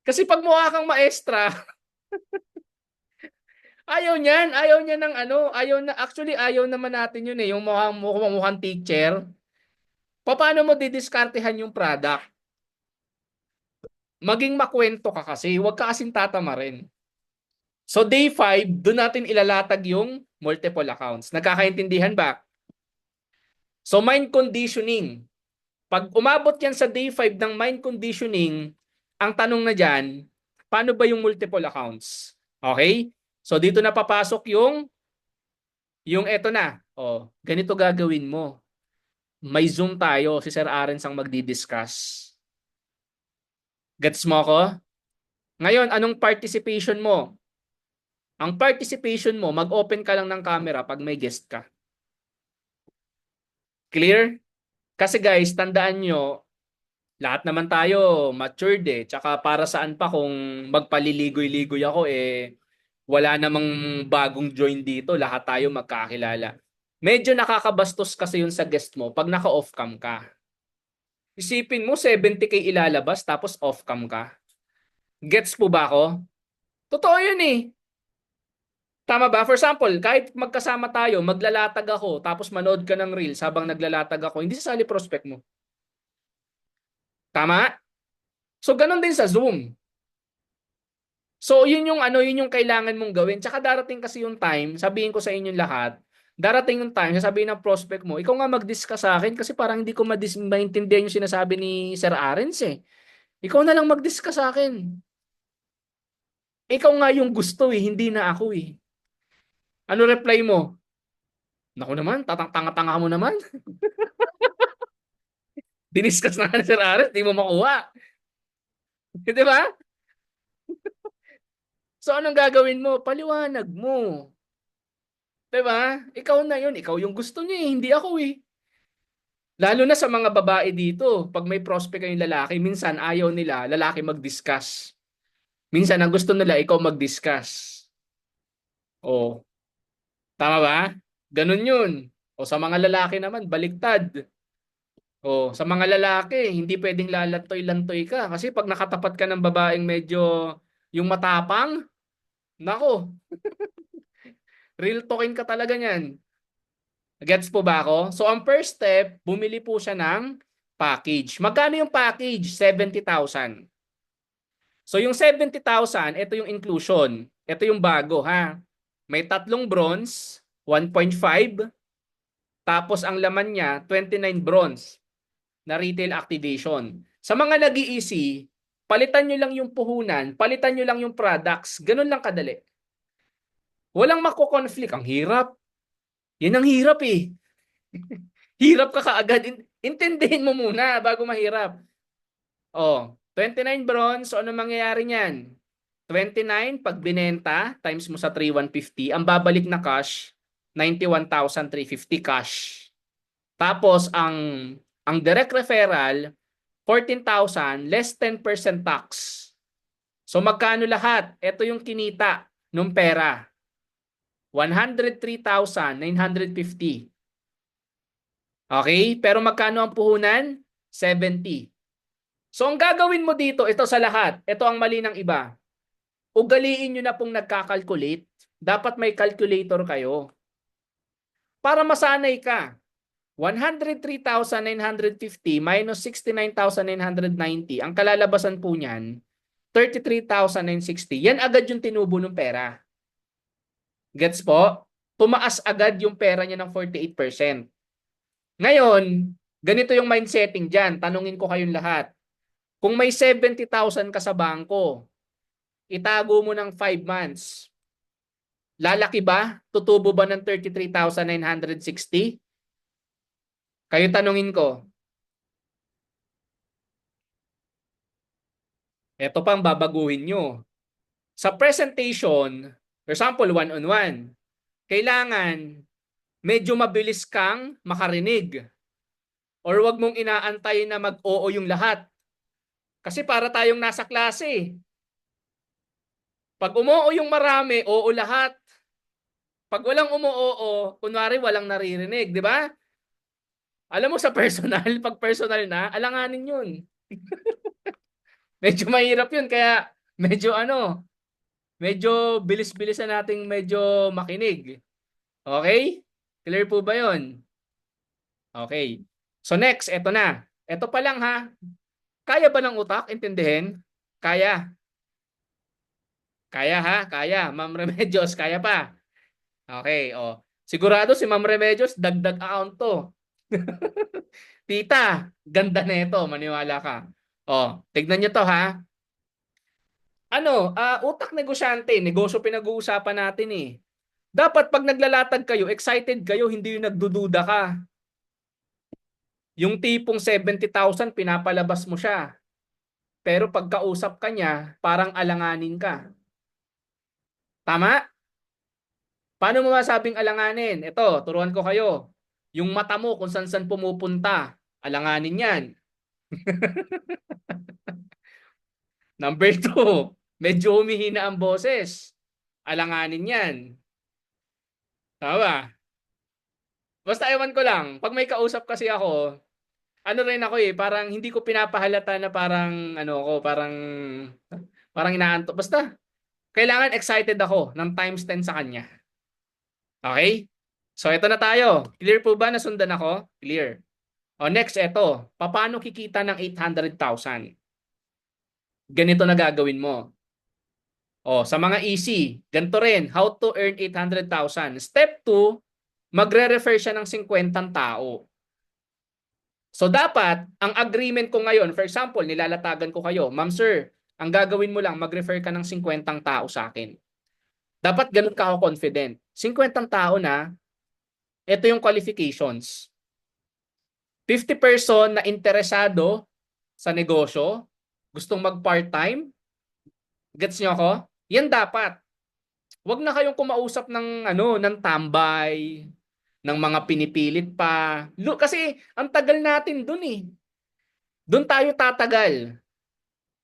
Speaker 1: Kasi pag mukha kang maestra, ayaw niya ng ano, ayaw na, actually ayaw naman natin yun eh, yung mukhang teacher. Paano mo didiskartehan yung product? Maging makwento ka kasi, huwag ka kasing tatamarin. So day 5, doon natin ilalatag yung multiple accounts. Nagkakaintindihan ba? So mind conditioning. Pag umabot yan sa day 5 ng mind conditioning, ang tanong na dyan, paano ba yung multiple accounts? Okay? So dito na papasok yung eto na. Oh, ganito gagawin mo. May Zoom tayo, si Sir Arens ang magdi-discuss. Gets mo ako? Ngayon, anong participation mo? Ang participation mo, mag-open ka lang ng camera pag may guest ka. Clear? Kasi guys, tandaan nyo, lahat naman tayo matured eh. Tsaka para saan pa kung magpaliligoy-ligoy ako eh, wala namang bagong join dito. Lahat tayo magkakilala. Medyo nakakabastos kasi yun sa guest mo pag naka-off cam ka. Isipin mo, 70K ilalabas tapos off cam ka. Gets po ba ako? Totoo yun eh. Tama ba? For example, kahit magkasama tayo, maglalatag ako, tapos manood ka ng reels habang naglalatag ako, hindi sasali prospect mo. Tama? So, ganun din sa Zoom. So, yun yung ano, yun yung kailangan mong gawin. Tsaka darating kasi yung time, sabihin ko sa inyong lahat, darating yung time, sasabihin ng prospect mo, ikaw nga mag-discuss sa akin kasi parang hindi ko maintindihan yung sinasabi ni Sir Arens eh. Ikaw na lang mag-discuss sa akin. Ikaw nga yung gusto eh, hindi na ako eh. Ano reply mo? Naku naman, tanga-tanga mo naman. Diniscuss na nga ni Sir Arens, di mo makuha. Di ba? So, anong gagawin mo? Paliwanag mo. Di ba? Ikaw na yun. Ikaw yung gusto niya eh, hindi ako eh. Lalo na sa mga babae dito, pag may prospect kayong lalaki, minsan ayaw nila lalaki mag-discuss. Minsan ang gusto nila ikaw mag-discuss. O, tama ba? Ganun yun. O sa mga lalaki naman, baliktad. O, sa mga lalaki, hindi pwedeng lalantoy-lantoy ka. Kasi pag nakatapat ka ng babaeng medyo yung matapang, nako, real talking ka talaga niyan. Gets po ba ako? So, ang first step, bumili po siya ng package. Magkano yung package? 70,000. So, yung 70,000, ito yung inclusion. Ito yung bago, ha? May 3 bronze, 1.5, tapos ang laman niya, 29 bronze na retail activation. Sa mga nag-iisi, palitan nyo lang yung puhunan, palitan nyo lang yung products, ganun lang kadali. Walang mako-conflict. Ang hirap. Yan ang hirap eh. Hirap ka kaagad. Intindihin mo muna bago mahirap. Oh, 29 bronze. So ano mangyayari niyan? 29 pag binenta times mo sa 3,150, ang babalik na cash 91,350 cash. Tapos ang direct referral 14,000 less 10% tax. So magkano lahat? Ito yung kinita nung pera. 103,950. Okay? Pero magkano ang puhunan? 70. So ang gagawin mo dito, ito sa lahat. Ito ang mali ng iba. Ugaliin nyo na pong nagkakalculate. Dapat may calculator kayo. Para masanay ka. 103,950 minus 69,990. Ang kalalabasan po niyan, 33,960. Yan agad yung tinubo ng pera. Gets po? Tumaas agad yung pera niya ng 48%. Ngayon, ganito yung mindsetting dyan. Tanungin ko kayong lahat. Kung may 70,000 ka sa bangko, itago mo ng 5 months. Lalaki ba? Tutubo ba ng 33,960? Kayo tanungin ko. Ito pang babaguhin nyo. Sa presentation, for example, one-on-one, kailangan medyo mabilis kang makarinig. Or wag mong inaantay na mag-oo yung lahat. Kasi para tayong nasa klase. Pag umoo yung marami, oo lahat. Pag walang umuoo, kunwari walang naririnig, di ba? Alam mo sa personal, pag personal na, alanganin yun. Medyo mahirap yun. Kaya Medyo ano, medyo bilis-bilisan nating medyo makinig. Okay? Clear po ba 'yon? Okay. So next, eto na. Eto pa lang ha. Kaya ba ng utak intindihin? Kaya. Kaya ha? Kaya. Ma'am Remedios, kaya pa. Okay, oh. Sigurado si Ma'am Remedios, dagdag account to. Tita, ganda nito, maniwala ka. Oh, tignan niyo to ha. Ano, utak negosyante, negosyo pinag-uusapan natin eh. Dapat pag naglalatag kayo, excited kayo, hindi yung nagdududa ka. Yung tipong 70,000 pinapalabas mo siya. Pero pagkausap ka niya, parang alanganin ka. Tama? Paano mo masabing alanganin? Ito, turuan ko kayo. Yung mata mo kung saan-saan pumupunta, alanganin yan. Number two, medyo humihina ang boses. Alanganin yan. Tama ba? Basta ewan ko lang, pag may kausap kasi ako, ano rin ako eh, parang hindi ko pinapahalata na parang ano ko, parang inaantok. Basta kailangan excited ako ng times 10 sa kanya. Okay? So ito na tayo. Clear po ba? Nasundan ako? Clear. O next, ito. Paano kikita ng 800,000? Ganito na gagawin mo. O, sa mga easy, ganito rin. How to earn 800,000. Step 2, magre-refer siya ng 50 tao. So dapat, ang agreement ko ngayon, for example, nilalatagan ko kayo, Ma'am Sir, ang gagawin mo lang, mag-refer ka ng 50 tao sa akin. Dapat ganun ka ako confident. 50 tao na, ito yung qualifications. 50 person na interesado sa negosyo, gustong mag-part-time, gets nyo ako? Yan dapat. Huwag na kayong kumausap ng ano, ng tambay, ng mga pinipilit pa. Kasi ang tagal natin dun eh. Doon tayo tatagal.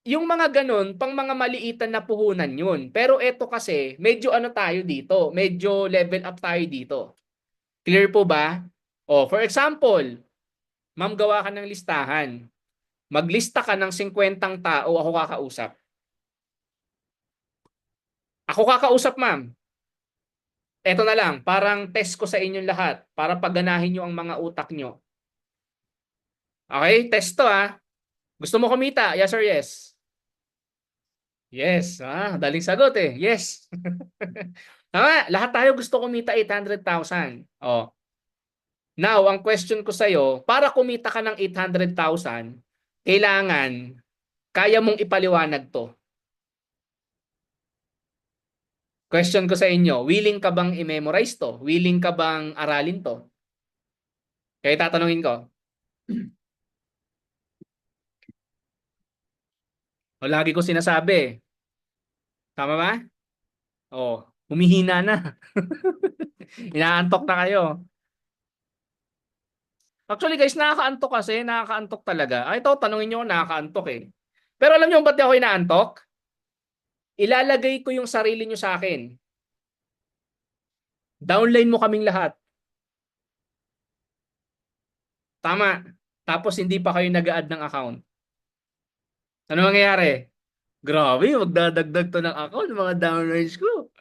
Speaker 1: Yung mga ganun, pang mga maliitan na puhunan yun. Pero eto kasi, medyo ano tayo dito, medyo level up tayo dito. Clear po ba? Oh, for example, ma'am, gawa ka ng listahan. Maglista ka ng 50 tao, ako kakausap. Ako kakausap, ma'am. Eto na lang, parang test ko sa inyong lahat para pagganahin nyo ang mga utak nyo. Okay? Test to ah. Gusto mo kumita? Yes or yes? Yes. Daling sagot eh. Yes. Tama, lahat tayo gusto kumita 800,000. Oh. Now, ang question ko sa'yo, para kumita ka ng 800,000, kailangan, kaya mong ipaliwanag to. Question ko sa inyo, willing ka bang i-memorize to? Willing ka bang aralin to? Kaya tatanungin ko. O lagi ko sinasabi. Tama ba? Oh, humihina na. Inaantok na kayo. Actually guys, nakakaantok kasi. Nakakaantok talaga. Ito, tanungin nyo, nakakaantok eh. Pero alam nyo ba't ako inaantok? Ilalagay ko yung sarili nyo sa akin. Downline mo kaming lahat. Tama. Tapos hindi pa kayo nag-add ng account. Ano mangyayari? Grabe, magdadagdag to ng account, mga downlines ko.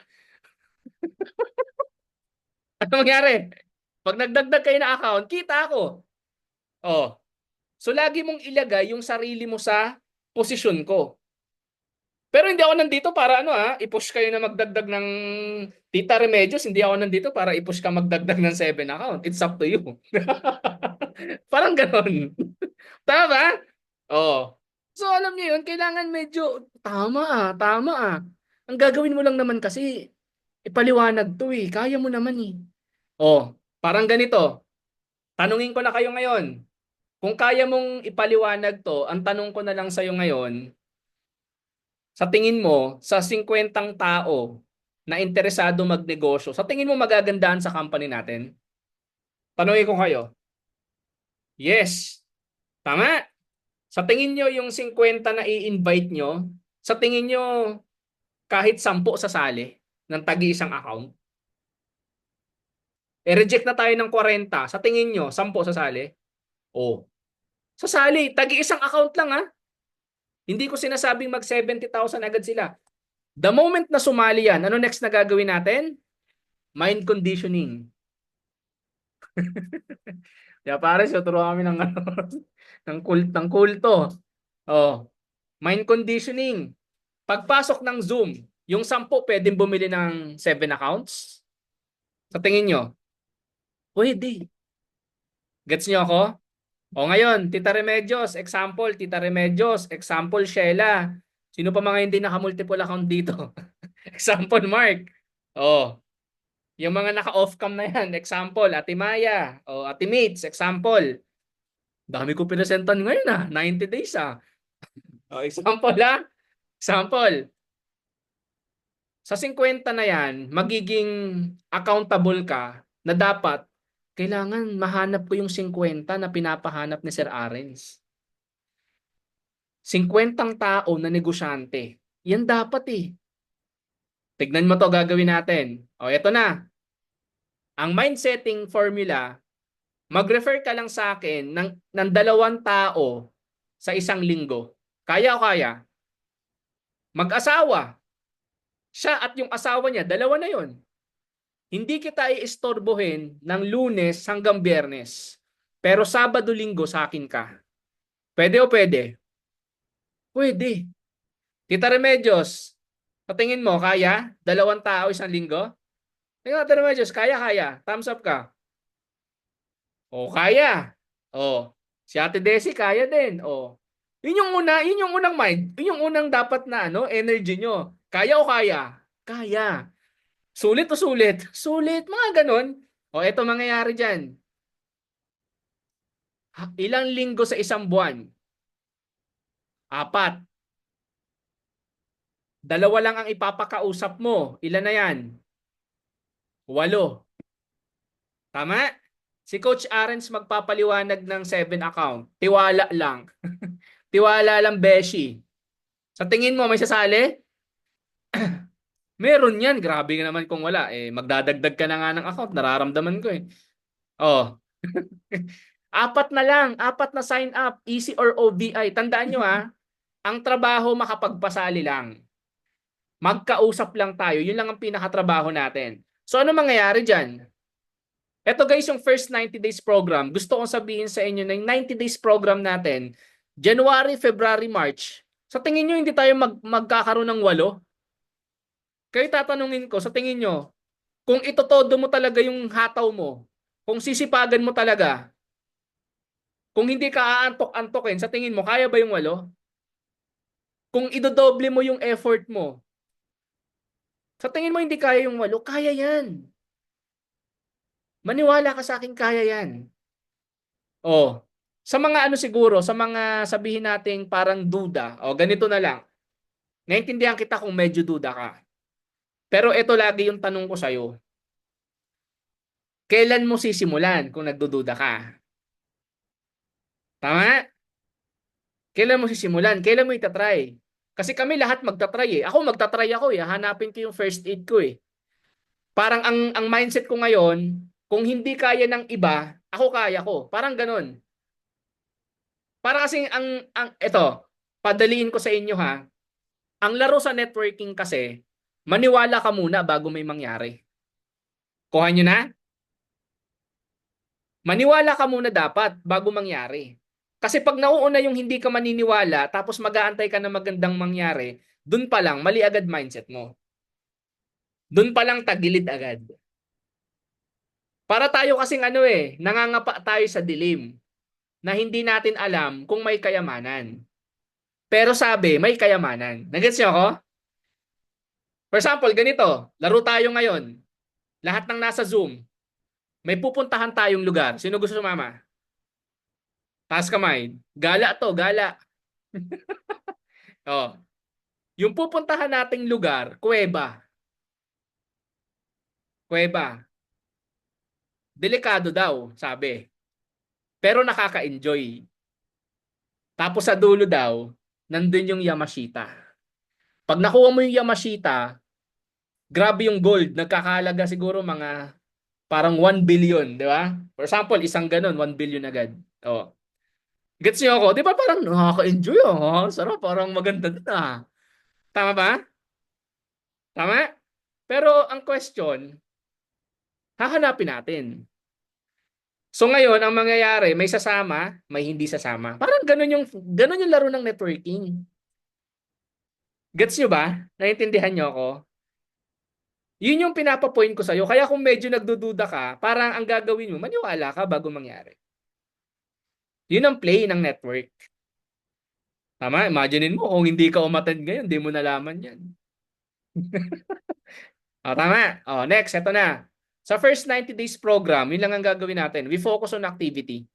Speaker 1: Ano mangyayari? Pag nagdagdag kayo ng account, kita ako. Oh. So lagi mong ilagay yung sarili mo sa posisyon ko. Pero hindi ako nandito para i-push kayo na magdagdag ng Tita Remedios, hindi ako nandito para i-push ka magdagdag ng 7 account. It's up to you. Parang ganon. Tama ba? Oo. So alam niyo yun, kailangan medyo tama. Ang gagawin mo lang naman kasi ipaliwanag to eh. Kaya mo naman eh. Oh, parang ganito. Tanungin ko na kayo ngayon. Kung kaya mong ipaliwanag to, ang tanong ko na lang sa'yo ngayon, sa tingin mo, sa 50 tao na interesado magnegosyo, sa tingin mo magagandaan sa company natin? Tanungin ko kayo. Yes. Tama. Sa tingin nyo yung 50 na i-invite nyo, sa tingin nyo kahit 10 sasali ng tagi-isang account? Reject na tayo ng 40. Sa tingin nyo, 10 sasali? Oh. Sasali. Tagi-isang account lang ha. Hindi ko sinasabing mag 70,000 agad sila. The moment na sumali yan, ano next na gagawin natin? Mind conditioning. Kaya pare, so turuan kami ng ano, ng kulto. Oh, mind conditioning. Pagpasok ng Zoom, yung 10 pwedeng bumili ng 7 accounts? Sa tingin nyo? Pwede. Gets nyo ako? O ngayon, Tita Remedios, example, Tita Remedios, example, Sheila. Sino pa mga hindi naka-multiple account dito? Example, Mark. Oh, yung mga naka-off cam na yan, example, Ate Maya, o Ate Mates, example. Dami ko pinasentan ngayon 90 days O, example example. Sa 50 na yan, magiging accountable ka na dapat kailangan mahanap ko yung 50 na pinapahanap ni Sir Arens. 50 tao na negosyante. Yan dapat eh. Tignan mo to gagawin natin. O, eto na. Ang mind setting formula, mag-refer ka lang sa akin ng 2 tao sa isang linggo. Kaya o kaya? Mag-asawa. Siya at yung asawa niya, 2 na yon. Hindi kita iistorbohin ng Lunes hanggang Biyernes. Pero Sabado, Linggo sa akin ka. Pwede o pwede? Pwede. Tita Remedios, sa tingin mo, kaya? 2 tao isang linggo? Tita Remedios, kaya. Thumbs up ka. O, kaya. O, si Ate Desi, kaya din. O, yun yung unang mind, yun yung unang dapat na energy nyo. Kaya o kaya? Kaya. Sulit o sulit? Sulit, mga ganon. O, eto mangyayari dyan. Ilang linggo sa isang buwan? 4. 2 lang ang ipapakausap mo. Ilan na yan? 8. Tama? Si Coach Arens magpapaliwanag ng 7 account. Tiwala lang. Tiwala lang, Beshi. Sa tingin mo, may sasali? Meron yan. Grabe ka naman kung wala. Magdadagdag ka na nga ng account. Nararamdaman ko eh. Oh. 4 na lang. 4 na sign up. Easy or OBI. Tandaan nyo ang trabaho makapagpasali lang. Magkausap lang tayo. Yun lang ang pinakatrabaho natin. So ano mangyayari dyan? Ito guys, yung first 90 days program. Gusto kong sabihin sa inyo na yung 90 days program natin, January, February, March. Sa tingin nyo, hindi tayo magkakaroon ng 8? Kayo tatanungin ko, sa tingin nyo, kung itotodo mo talaga yung hataw mo, kung sisipagan mo talaga, kung hindi ka aantok-antokin, sa tingin mo, kaya ba yung 8? Kung idodoble mo yung effort mo, sa tingin mo hindi kaya yung 8? Kaya yan. Maniwala ka sa akin, kaya yan. Oh, sa mga siguro, sa mga sabihin nating parang duda, ganito na lang. Naintindihan kita kung medyo duda ka. Pero ito lagi yung tanong ko sa'yo. Kailan mo sisimulan kung nagdududa ka? Tama? Kailan mo sisimulan? Kailan mo itatry? Kasi kami lahat magtatry eh. Ako magtatry ako eh. Hanapin ko yung first aid ko eh. Parang ang mindset ko ngayon, kung hindi kaya ng iba, ako kaya ko. Parang ganun. Para kasing ito, padaliin ko sa inyo Ang laro sa networking kasi, maniwala ka muna bago may mangyari. Kuha nyo na? Maniwala ka muna dapat bago mangyari. Kasi pag nauuna yung hindi ka maniniwala, tapos mag-aantay ka na magandang mangyari, dun pa lang, mali agad mindset mo. Dun pa lang tagilid agad. Para tayo kasing nangangapa tayo sa dilim na hindi natin alam kung may kayamanan. Pero sabi, may kayamanan. Nagets niyo ako? For example, ganito, laro tayo ngayon. Lahat ng nasa Zoom, may pupuntahan tayong lugar. Sino gusto sumama? Taas kamay. Gala to, gala. Oh. Yung pupuntahan nating lugar, kuweba. Kuweba. Delikado daw, sabi. Pero nakaka-enjoy. Tapos sa dulo daw, nandun yung Yamashita. Pag nakuha mo yung Yamashita, grabe yung gold. Nagkakahalaga siguro mga parang 1 billion, di ba? For example, isang ganun, 1 billion agad. Oh. Gets niyo ako? Di ba parang nakaka-enjoy ah. Sarap, parang maganda din ah. Tama ba? Tama? Pero ang question, hahanapin natin. So ngayon, ang mangyayari, may sasama, may hindi sasama. Parang ganun yung laro ng networking. Gets nyo ba? Naiintindihan nyo ako? Yun yung pinapapoint ko sa'yo. Kaya kung medyo nagdududa ka, parang ang gagawin mo, maniwala ka bago mangyari. Yun ang play ng network. Tama? Imaginein mo, kung hindi ka umattend ngayon, hindi mo nalaman yan. O, tama. O, next, eto na. Sa first 90 days program, yun lang ang gagawin natin. We focus on activity.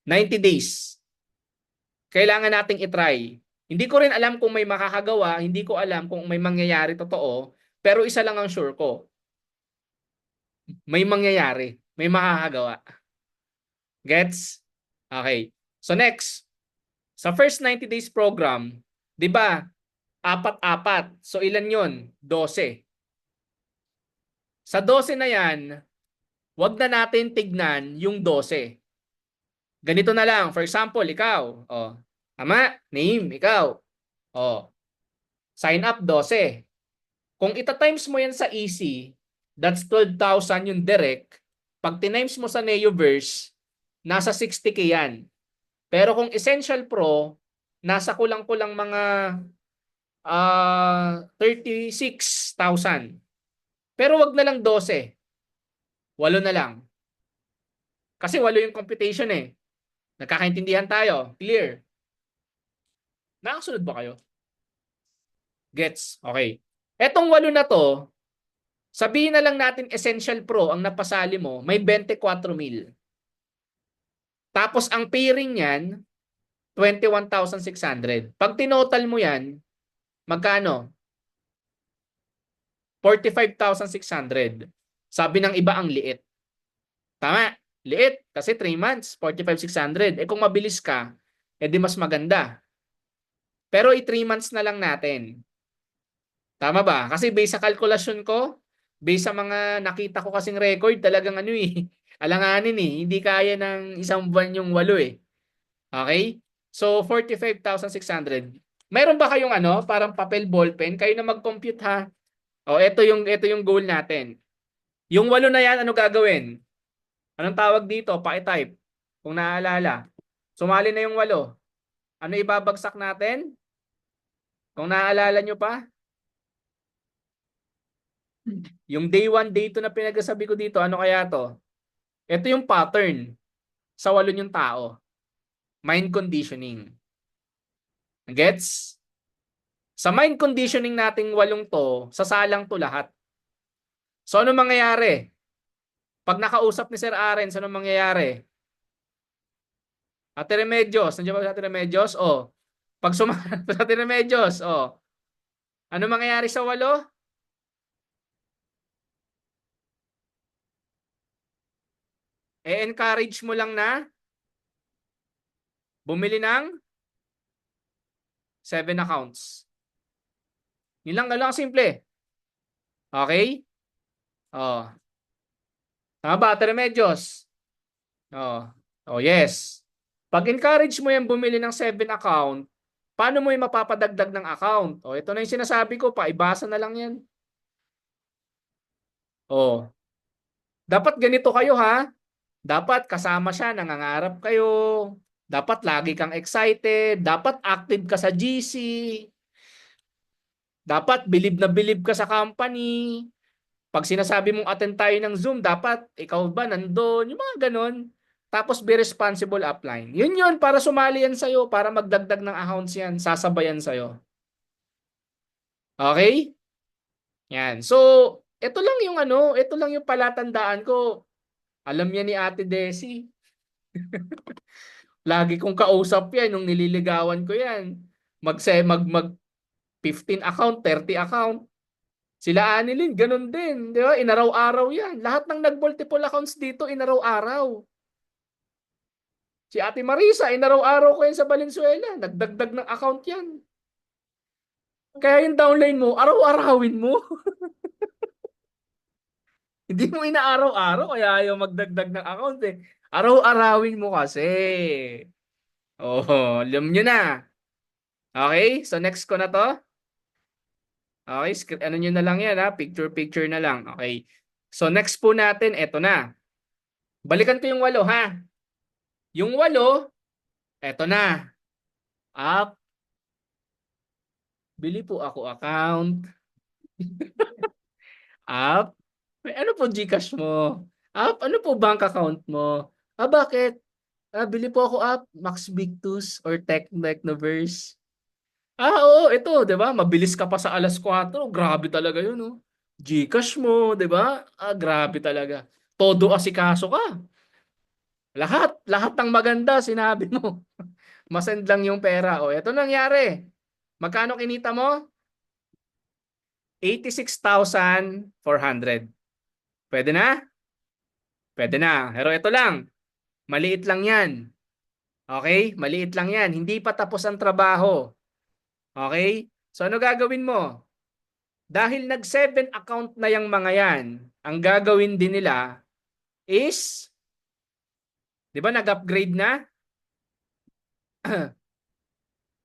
Speaker 1: 90 days. Kailangan nating itry. Hindi ko rin alam kung may makakagawa, hindi ko alam kung may mangyayari totoo, pero isa lang ang sure ko. May mangyayari, may makakagawa. Gets? Okay. So next, sa first 90 days program, 'di ba? Apat-apat. So ilan 'yon? 12. Sa 12 na 'yan, wag na natin tignan yung 12. Ganito na lang. For example, ikaw, oh, tama? Name, ikaw. Oh, sign up 12. Kung ita-times mo yan sa easy, that's 12,000 yung direct. Pag tinimes mo sa Neoverse, nasa 60K yan. Pero kung Essential Pro, nasa kulang-kulang mga 36,000. Pero wag na lang 12. 8 na lang. Kasi 8 yung computation eh. Nagkakaintindihan tayo. Clear? Nakasunod ba kayo? Gets? Okay. Etong 8 na to, sabihin na lang natin Essential Pro ang napasali mo, may 24,000. Tapos ang pairing niyan, 21,600. Pag tinotal mo yan, magkano? 45,600. Sabi ng iba ang liit. Tama? Liit. Kasi 3 months, 45,600. Eh kung mabilis ka, edi mas maganda. Pero i-3 months na lang natin. Tama ba? Kasi based sa kalkulasyon ko, based sa mga nakita ko kasing record, talagang ano eh, alanganin eh. Hindi kaya ng isang buwan yung 8 eh. Okay? So, 45,600. Meron ba kayong ano, parang papel ballpen? Kayo na mag-compute ha. O, ito yung goal natin. Yung 8 na yan, ano gagawin? Anong tawag dito? Pa-type. Kung naaalala. Sumali na yung 8. Ano ibabagsak natin? Kung naaalala nyo pa? Yung day 1, day 2 na pinagsasabi ko dito, ano kaya to? Ito yung pattern sa 8 yung tao. Mind conditioning. Gets? Sa mind conditioning nating 8 to, sasalang to lahat. So ano mangyayari? Pag nakausap ni Sir Arens, ano mangyayari? Ate Remedios, nandiyan ba si Ate Remedios? O, pag sumalat sa Ate Remedios, o, ano mangyayari sa 8? E-encourage mo lang na bumili ng 7 accounts. Yun lang, gano'n simple. Okay? O, tama ba, Ate Remedios? O, yes. Pag encourage mo yan bumili ng 7 account, paano mo yung mapapadagdag ng account? O, ito na yung sinasabi ko, paibasa na lang yan. O, dapat ganito kayo ha. Dapat kasama siya, nangangarap kayo. Dapat lagi kang excited. Dapat active ka sa GC. Dapat bilib ka sa company. Pag sinasabi mong attend tayo ng Zoom, dapat ikaw ba nandun? Yung mga ganun. Tapos be responsible upline. Yun para sumali yan sa'yo, para magdagdag ng accounts yan, sasabayan sa'yo. Okay? Yan. So, ito lang yung palatandaan ko. Alam niya ni Ate Desi. Lagi kong kausap yan nung nililigawan ko yan. Mag 15 account, 30 account. Sila Annalyn, ganun din. Di ba? Inaraw-araw yan. Lahat ng nag-multiple accounts dito, inaraw-araw. Si Ate Marisa, inaraw-araw ko yan sa Valenzuela. Nagdagdag ng account yan. Kaya yung downline mo, araw-arawin mo. Hindi mo inaaraw-araw, kaya ayaw magdagdag ng account eh. Araw-arawin mo kasi. Oh, alam nyo na. Okay? So next ko na to. Okay, ano nyo na lang yan ha. Picture na lang. Okay. So next po natin, eto na. Balikan ko yung 8 ha. Yung 8, eto na. Up. Bili po ako account. Up. Ano po GCash mo? Up. Ano po bank account mo? Bakit? Bili po ako up. Max Victus or Tech Technoverse. Oo, ito, 'di ba? Mabilis ka pa sa alas 4. Grabe talaga 'yun, no? GCash mo, 'di ba? Grabe talaga. Todo asikaso ka. Lahat ng maganda sinabi mo. Masend lang yung pera. O, ito nangyari. Magkano kinita mo? 86,400. Pwede na? Pwede na. Pero ito lang. Maliit lang 'yan. Okay? Maliit lang 'yan. Hindi pa tapos ang trabaho. Okay? So ano gagawin mo? Dahil nag 7 account na yung mga yan, ang gagawin din nila is, di ba nag-upgrade na?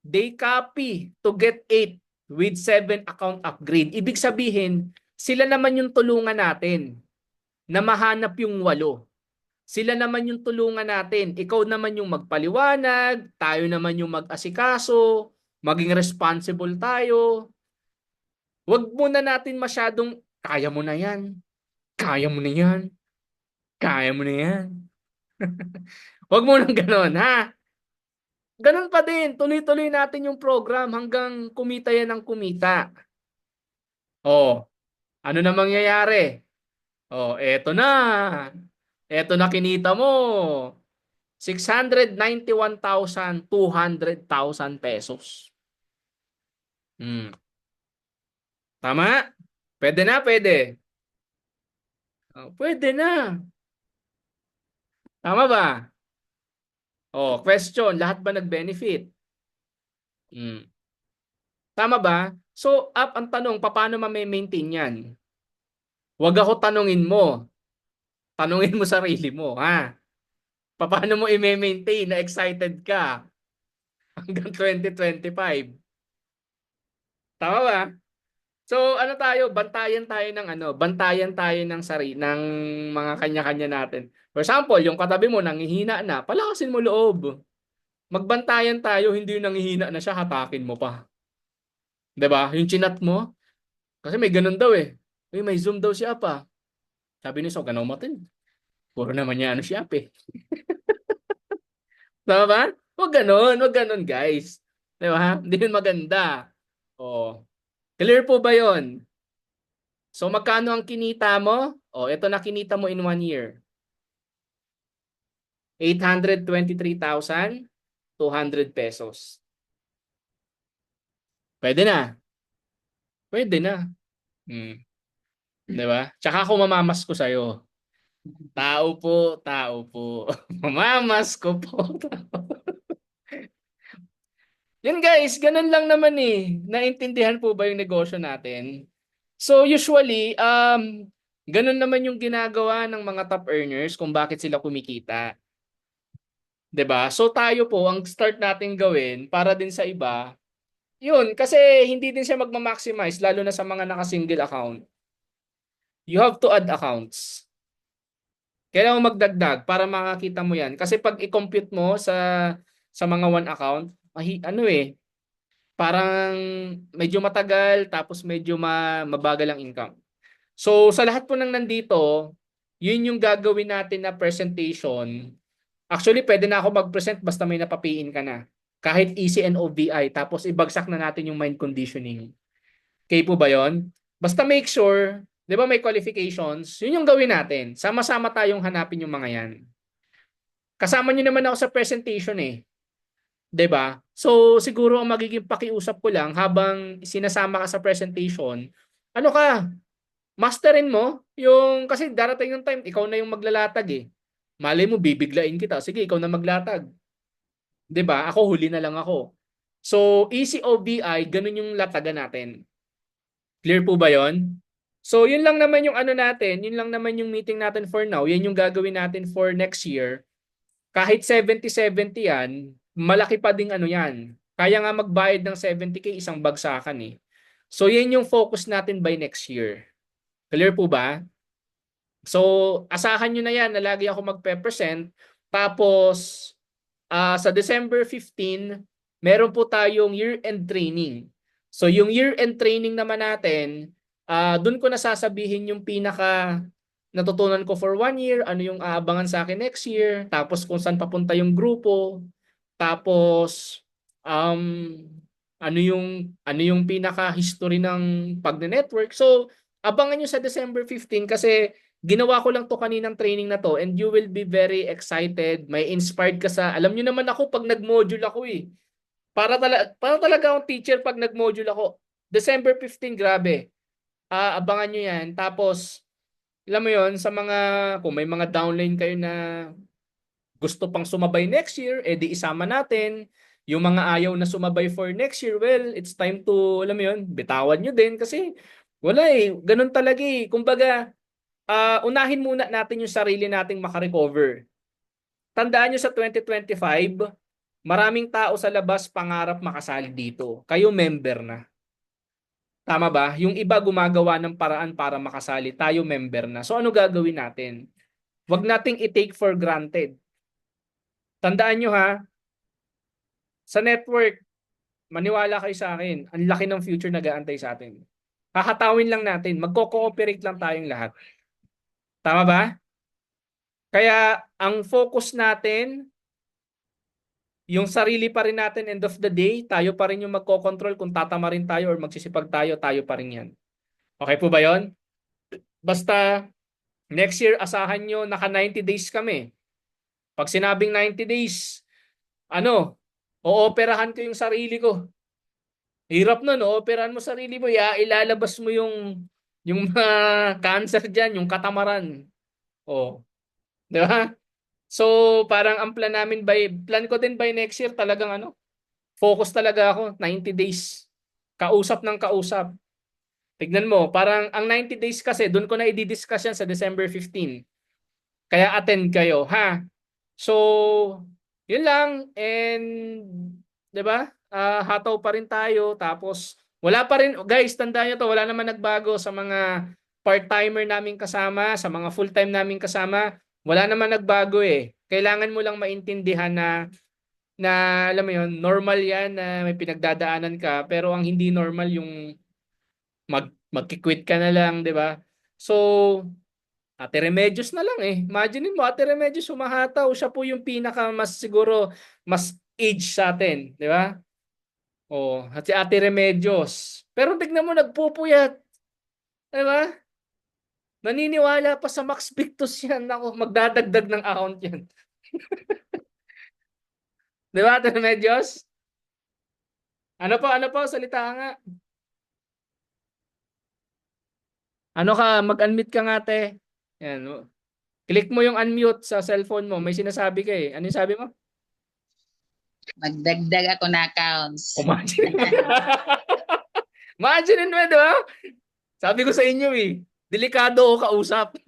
Speaker 1: They copy to get 8 with 7 account upgrade. Ibig sabihin, sila naman yung tulungan natin na mahanap yung 8. Sila naman yung tulungan natin. Ikaw naman yung magpaliwanag, tayo naman yung mag-asikaso, maging responsible tayo. Huwag muna natin masyadong, kaya mo na yan, kaya mo na yan, kaya mo na yan. Huwag mo nang ganon, ha? Ganon pa din. Tuloy-tuloy natin yung program hanggang kumita yan ng kumita. Oh, ano na mangyayari? Oh, eto na. Eto na kinita mo. 691,200,000 pesos. Hmm. Tama? Pwede na, pwede. Pwede na. Tama ba? Question. Lahat ba nag-benefit? Hmm. Tama ba? So, ang tanong, paano ma-maintain yan? Huwag ako tanungin mo. Tanungin mo sarili mo, ha? Paano mo i-maintain na excited ka hanggang 2025? Tama ba? So, ano tayo? Bantayan tayo ng ng mga kanya-kanya natin. For example, yung katabi mo nanghihina na, palakasin mo loob. Magbantayan tayo, hindi yung nanghihina na siya, hatakin mo pa. 'Di ba? Yung chinat mo, kasi may ganun daw eh. May Zoom daw siya pa. Sabi ni So, ganaw matin. Puro naman niya ano siya eh. Tama ba? Huwag ganun guys. 'Di ba? Hindi yun maganda. Oh. Clear po ba 'yon? So magkano ang kinita mo? Ito na kinita mo in 1 year. 823,200 pesos. Pwede na. Pwede na. Hmm. 'Di ba? Tsaka ako mamamas ko sa'yo. Tao po, tao po. Mamamas ko po. Yun guys, ganun lang naman eh. Naintindihan po ba yung negosyo natin? So usually, ganun naman yung ginagawa ng mga top earners kung bakit sila kumikita. 'Di ba? So tayo po, ang start natin gawin para din sa iba, yun, kasi hindi din siya magma-maximize lalo na sa mga naka-single account. You have to add accounts. Kailangan mo magdagdag para makakita mo yan. Kasi pag i-compute mo sa mga one account, ano eh, parang medyo matagal tapos medyo mabagal ang income. So sa lahat po ng nandito, yun yung gagawin natin na presentation. Actually, pwede na ako mag-present basta may napapiin ka na. Kahit easy and OBI, tapos ibagsak na natin yung mind conditioning. Okay po ba yon? Basta make sure, di ba may qualifications, yun yung gawin natin. Sama-sama tayong hanapin yung mga yan. Kasama nyo naman ako sa presentation eh. 'Di ba? So siguro ang magiging pakiusap ko lang habang sinasama ka sa presentation, ano ka, masterin mo yung kasi darating yung time ikaw na yung maglalatag eh. Malay mo bibiglain kita. Sige, ikaw na maglatag. 'Di ba? Ako huli na lang ako. So easy OBI, ganun yung latagan natin. Clear po ba 'yon? So yun lang naman yung ano natin, yun lang naman yung meeting natin for now. Yan yung gagawin natin for next year. Kahit 70-70 yan, malaki pa ding ano yan. Kaya nga magbayad ng 70K isang bagsakan eh. So yan yung focus natin by next year. Clear po ba? So asahan nyo na yan na lagi ako magpe-present. Tapos sa December 15, meron po tayong year-end training. So yung year-end training naman natin, dun ko nasasabihin yung pinaka natutunan ko for 1 year, ano yung aabangan sa akin next year, tapos kung saan papunta yung grupo, tapos ano yung pinaka history ng pagne-network. So abangan nyo sa December 15 kasi ginawa ko lang to kaninang training na to and you will be very excited, may inspired ka sa, alam nyo naman ako pag nag-module ako eh. Para talaga akong teacher pag nag-module ako. December 15, grabe. Abangan nyo yan. Tapos, alam mo yon sa mga, kung may mga downline kayo na gusto pang sumabay next year, edi isama natin. Yung mga ayaw na sumabay for next year, well, it's time to, alam mo yun, bitawan nyo din kasi wala eh. Ganun talaga eh. Kumbaga, unahin muna natin yung sarili nating makarecover. Tandaan nyo sa 2025, maraming tao sa labas pangarap makasali dito. Kayo member na. Tama ba? Yung iba gumagawa ng paraan para makasali. Tayo member na. So ano gagawin natin? Huwag nating i-take for granted. Tandaan nyo ha, sa network, maniwala kayo sa akin, ang laki ng future nag-aantay sa atin. Hahatawin lang natin. Magko-cooperate lang tayong lahat. Tama ba? Kaya ang focus natin, yung sarili pa rin natin end of the day, tayo pa rin yung magkocontrol kung tatama rin tayo or magsisipag tayo, tayo pa rin yan. Okay po ba yon? Basta next year asahan nyo naka 90 days kami. Pag sinabing 90 days, ooperahan ko yung sarili ko. Hirap nun, ooperahan mo sarili mo, ilalabas mo yung mga cancer dyan, yung katamaran. Oh, di ba? So, parang ang plan ko din by next year talagang focus talaga ako, 90 days. Kausap ng kausap. Tignan mo, parang ang 90 days kasi, doon ko na i-discuss yan sa December 15. Kaya attend kayo, ha? So, yun lang. And, di ba? Hataw pa rin tayo. Tapos, wala pa rin, guys, tandaan nyo to, wala naman nagbago sa mga part-timer namin kasama, sa mga full-time namin kasama. Wala naman nagbago eh. Kailangan mo lang maintindihan na alam mo yun, normal yan na may pinagdadaanan ka, pero ang hindi normal yung magki-quit ka na lang, 'di ba? So, Ate Remedios na lang eh. Imagine mo, Ate Remedios humahataw, siya po yung pinaka mas siguro mas age sa atin, 'di ba? Oh, at si Ate Remedios. Pero tignan mo nagpupuyat, 'di ba? Naniniwala pa sa Max Victus yan. Ako, magdadagdag ng account yan. 'Di ba, Ate Remedios? Ano po, salita nga. Mag-unmute ka nga, ate. Yan. Click mo yung unmute sa cellphone mo. May sinasabi ka eh. Ano yung sabi mo?
Speaker 3: Magdagdag ako na accounts.
Speaker 1: Imagine. Imagine mo, di ba? Sabi ko sa inyo eh. Delikado o kausap.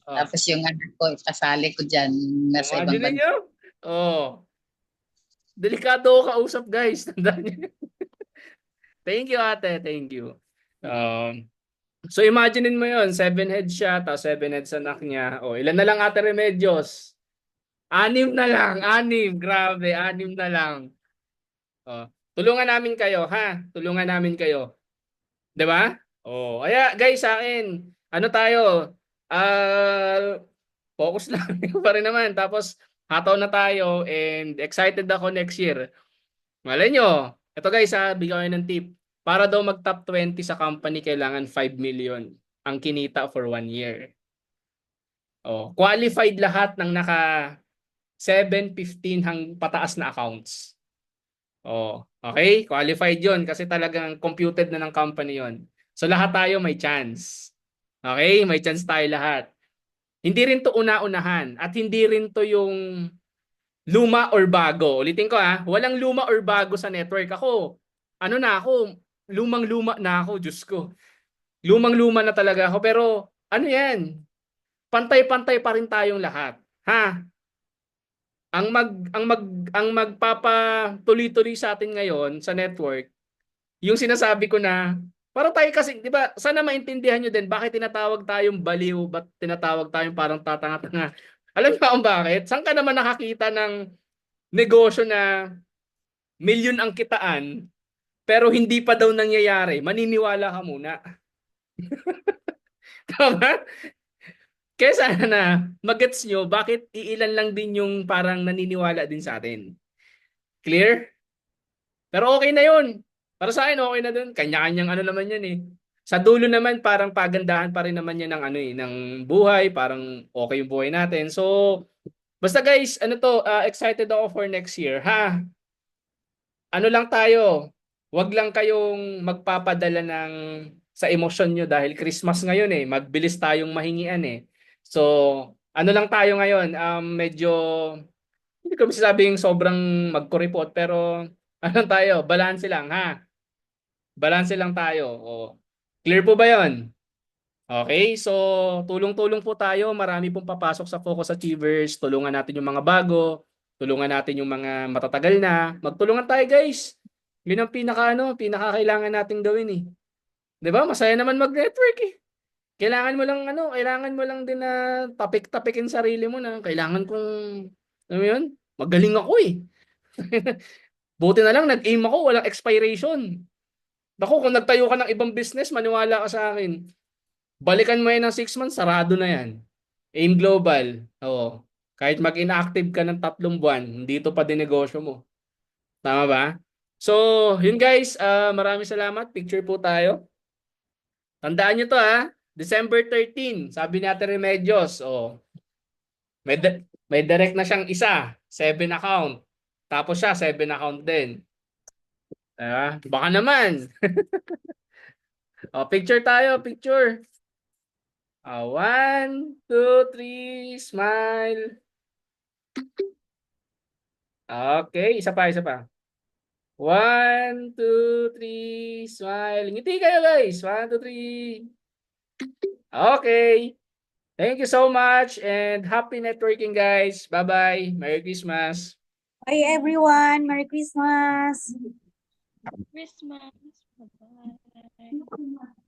Speaker 3: Tapos yung anak ko, kasali ko dyan. Nasa ibang
Speaker 1: Imagine
Speaker 3: bansa.
Speaker 1: nyo? Oh. Delikado o kausap, guys. Tandaan nyo. Thank you, ate. Thank you. So imaginein mo yon 7 heads siya, tapos 7 heads anak niya. O, ilan na lang ate Remedios? 6 na lang, 6. Grabe, 6 na lang. O, tulungan namin kayo, ha? Tulungan namin kayo. 'Di ba? O, kaya guys, sa akin, tayo? Focus lang pa rin naman. Tapos, hataw na tayo and excited ako next year. Malay nyo. Ito guys, bigyan ko ng tip. Para daw mag-top 20 sa company, kailangan 5 million ang kinita for 1 year. Oh, qualified lahat ng naka 715 hang pataas na accounts. Oh, okay? Qualified 'yon kasi talagang computed na ng company 'yon. So lahat tayo may chance. Okay? May chance tayo lahat. Hindi rin to una-unahan at hindi rin to yung luma or bago. Ulitin ko walang luma or bago sa network. Ako, lumang-luma na ako, Diyos ko. Lumang-luma na talaga ako. Pero, yan? Pantay-pantay pa rin tayong lahat. Ha? ang magpapatuloy-tuloy sa atin ngayon sa network, yung sinasabi ko na para tayo kasi, 'di ba? Sana maintindihan nyo din bakit tinatawag tayong baliw, ba't tinatawag tayong parang tatanga-tanga. Alam niyo kung bakit? Saan ka naman nakakita ng negosyo na milyon ang kitaan pero hindi pa daw nangyayari? Maniniwala ka muna. Tama? Kaya sana na magets nyo bakit iilan lang din yung parang naniniwala din sa atin. Clear? Pero okay na yun. Para sa akin, okay na dun. Kanya-kanyang ano naman yan eh. Sa dulo naman, parang pagandahan pa rin naman yan ng ano eh, ng buhay. Parang okay yung buhay natin. So, basta guys, ano to, excited ako for next year. Ha? Ano lang tayo, wag lang kayong magpapadala ng sa emosyon nyo dahil Christmas ngayon eh. Magbilis tayong mahingian eh. So, ano lang tayo ngayon, medyo hindi ko masasabing sobrang magkuripot pero ano tayo, balanse lang ha. Balanse lang tayo. O, clear po ba 'yon? Okay, so tulong-tulong po tayo. Marami pong papasok sa Focus Achievers. Tulungan natin yung mga bago, tulungan natin yung mga matatagal na. Magtulungan tayo, guys. Yun ang pinaka-kailangan nating gawin eh. 'Di ba? Masaya naman mag-network eh. Kailangan mo lang din na tapik-tapikin sarili mo na kailangan kong alam mo 'yun? Magaling ako eh. Buti na lang nag-aim ako, walang expiration. Naku, kung nagtayo ka ng ibang business, maniwala ka sa akin. Balikan mo yan ng 6 months, sarado na yan. AIM Global. Oo. Kahit mag-inactive ka ng 3 buwan, hindi ito pa din negosyo mo. Tama ba? So, yun guys, maraming salamat. Picture po tayo. Tandaan nyo to ha. December 13, sabi ni Ate Remedios. Oh, may direct na siyang isa. 7 account. Tapos siya, 7 account din. Baka naman. Picture tayo, picture. 1, 2, 3, smile. Okay, isa pa, isa pa. 1, 2, 3, smile. Ngiti kayo guys. 1, 2, 3. Okay. Thank you so much and happy networking guys. Bye-bye. Merry Christmas.
Speaker 2: Bye everyone. Merry Christmas.
Speaker 4: Christmas. Bye-bye.